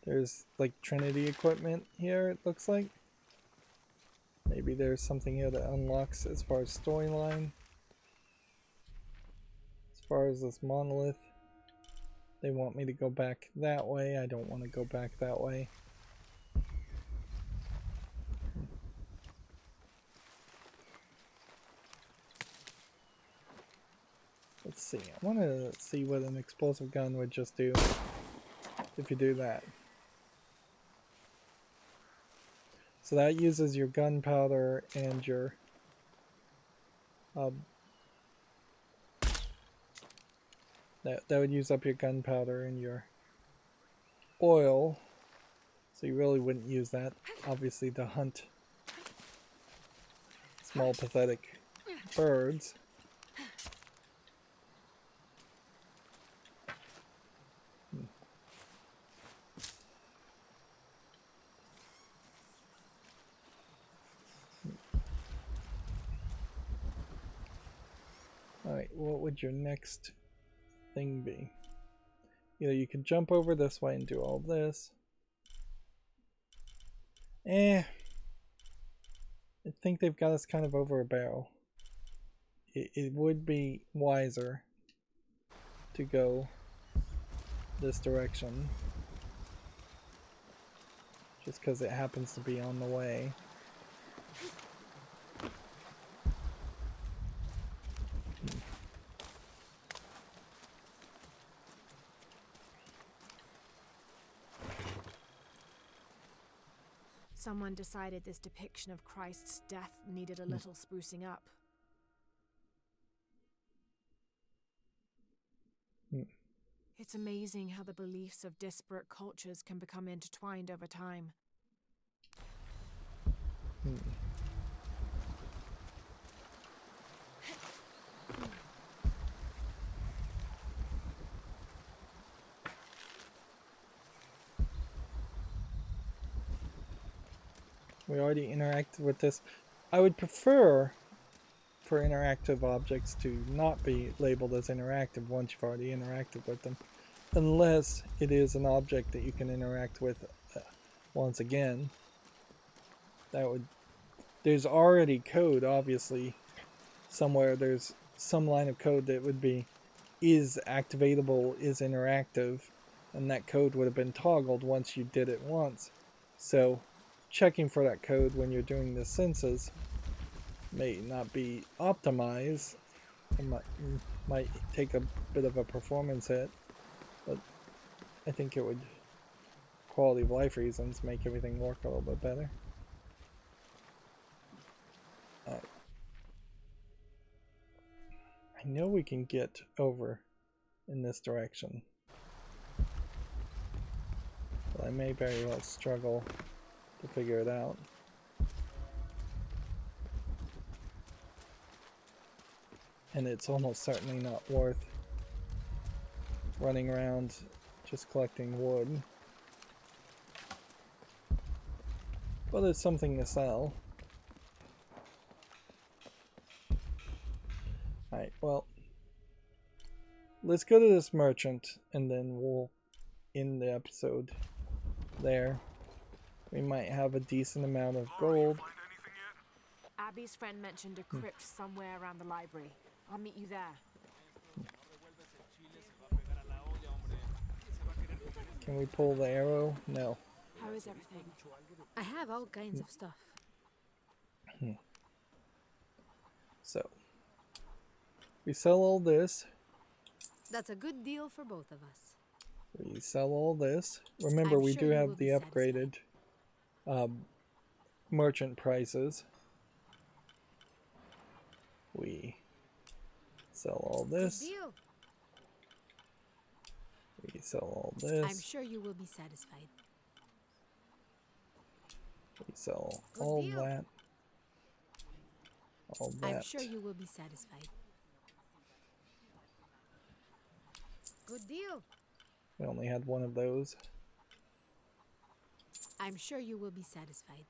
There's like Trinity equipment here, it looks like. Maybe Maybe there's something here that unlocks as far as storyline. As far as this monolith, they want me to go back that way. I don't want to go back that way. Let's see. I want to see what an explosive gun would just do if you do that. So that uses your gunpowder and your that would use up your gunpowder and your oil. So you really wouldn't use that, obviously, to hunt small pathetic birds. Alright, what would your next thing be? You know, you could jump over this way and do all this. I think they've got us kind of over a barrel. It would be wiser to go this direction. Just because it happens to be on the way. Someone decided this depiction of Christ's death needed a little sprucing up. It's amazing how the beliefs of disparate cultures can become intertwined over time. We already interacted with this. I would prefer for interactive objects to not be labeled as interactive once you've already interacted with them, unless it is an object that you can interact with once again. That would, there's already code, obviously, somewhere. There's some line of code that would be is activatable, is interactive, and that code would have been toggled once you did it once. So checking for that code when you're doing the senses may not be optimized. It might take a bit of a performance hit, but I think it would, quality of life reasons, make everything work a little bit better. I know we can get over in this direction, but I may very well struggle to figure it out. And it's almost certainly not worth running around just collecting wood. But it's something to sell. Alright, well, let's go to this merchant and then we'll end the episode there. We might have a decent amount of gold. Abby's friend mentioned a crypt somewhere around the library. I'll meet you there. Can we pull the arrow? No. How is everything? I have all kinds of stuff. So, we sell all this. That's a good deal for both of us. We sell all this. Remember, we do have the upgraded merchant prices. We sell all this. Good deal. We sell all this. I'm sure you will be satisfied. We sell Good all deal. that. All that. I'm sure you will be satisfied. Good deal. We only had one of those. I'm sure you will be satisfied.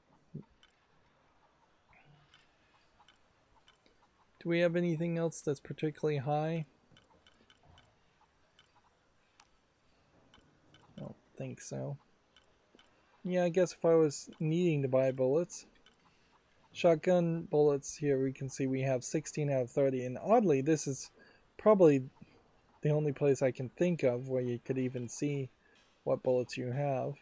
Do we have anything else that's particularly high? I don't think so. Yeah, I guess if I was needing to buy bullets, Shotgun bullets here, we can see we have 16 out of 30. And oddly, this is probably the only place I can think of where you could even see what bullets you have.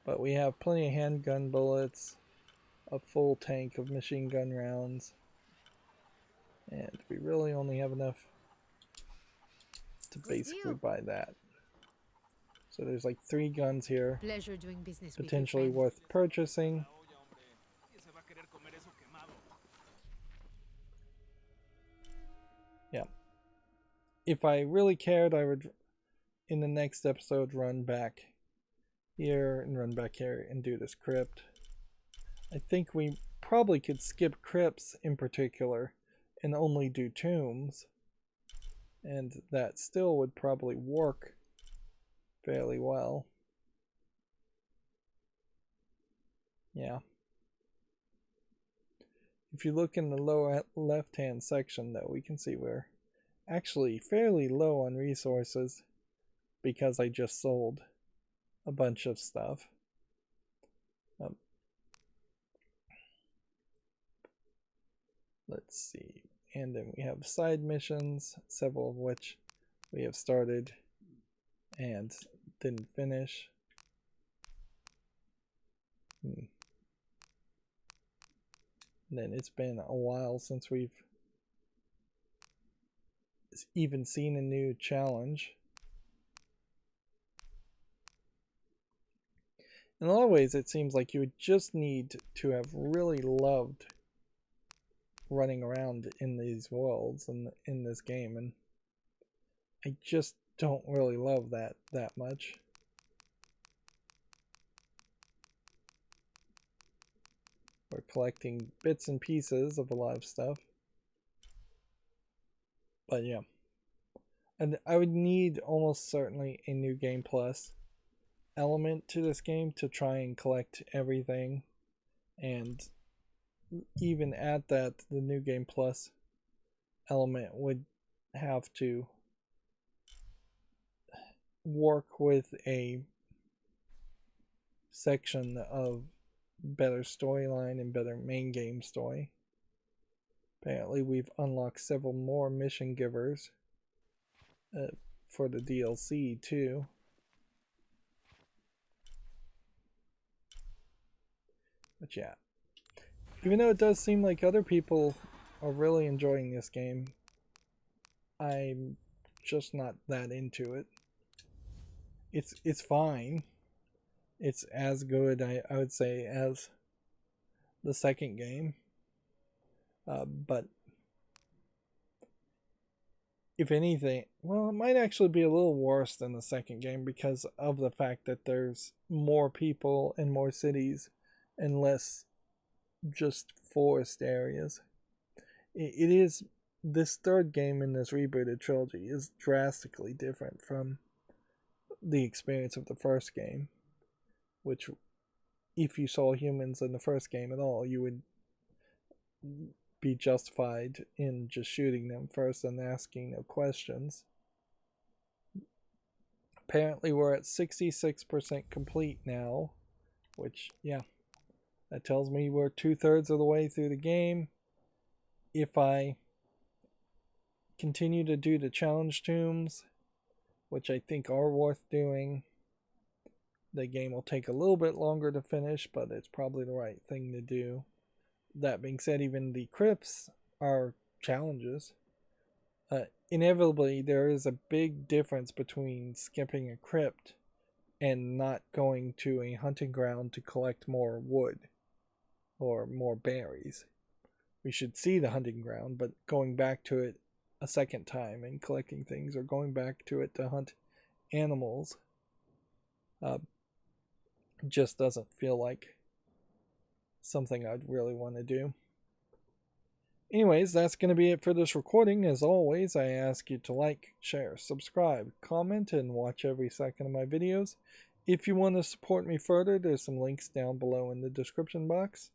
But we have plenty of handgun bullets, a full tank of machine gun rounds, and we really only have enough to basically buy that. So there's like 3 guns here, Pleasure doing business potentially with you, worth purchasing. Yeah. If I really cared, I would, in the next episode, run back here and run back here and do this crypt. I think we probably could skip crypts in particular and only do tombs, and that still would probably work fairly well. Yeah. If you look in the lower left hand section though, we can see we're actually fairly low on resources because I just sold a bunch of stuff. Let's see. And then we have side missions, several of which we have started and didn't finish. And then it's been a while since we've even seen a new challenge. In a lot of ways, it seems like you would just need to have really loved running around in these worlds and in this game, and I just don't really love that much. We're collecting bits and pieces of a lot of stuff, but yeah, and I would need almost certainly a new game plus element to this game to try and collect everything, and even at that, the new game plus element would have to work with a section of better storyline and better main game story. Apparently we've unlocked several more mission givers for the DLC too. But yeah, even though it does seem like other people are really enjoying this game, I'm just not that into it. It's fine. It's as good, I would say, as the second game. But if anything, well, it might actually be a little worse than the second game because of the fact that there's more people and more cities and less just forest areas. It is, this third game in this rebooted trilogy is drastically different from the experience of the first game, which if you saw humans in the first game at all, you would be justified in just shooting them first and asking no questions. Apparently we're at 66% complete now, which, yeah, that tells me we're 2/3 of the way through the game. If I continue to do the challenge tombs, which I think are worth doing, the game will take a little bit longer to finish, but it's probably the right thing to do. That being said, even the crypts are challenges. Inevitably, there is a big difference between skipping a crypt and not going to a hunting ground to collect more wood or more berries. We should see the hunting ground, but going back to it a second time and collecting things, or going back to it to hunt animals, just doesn't feel like something I'd really want to do. Anyways, that's going to be it for this recording. As always, I ask you to like, share, subscribe, comment, and watch every second of my videos. If you want to support me further, there's some links down below in the description box.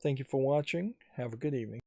Thank you for watching. Have a good evening.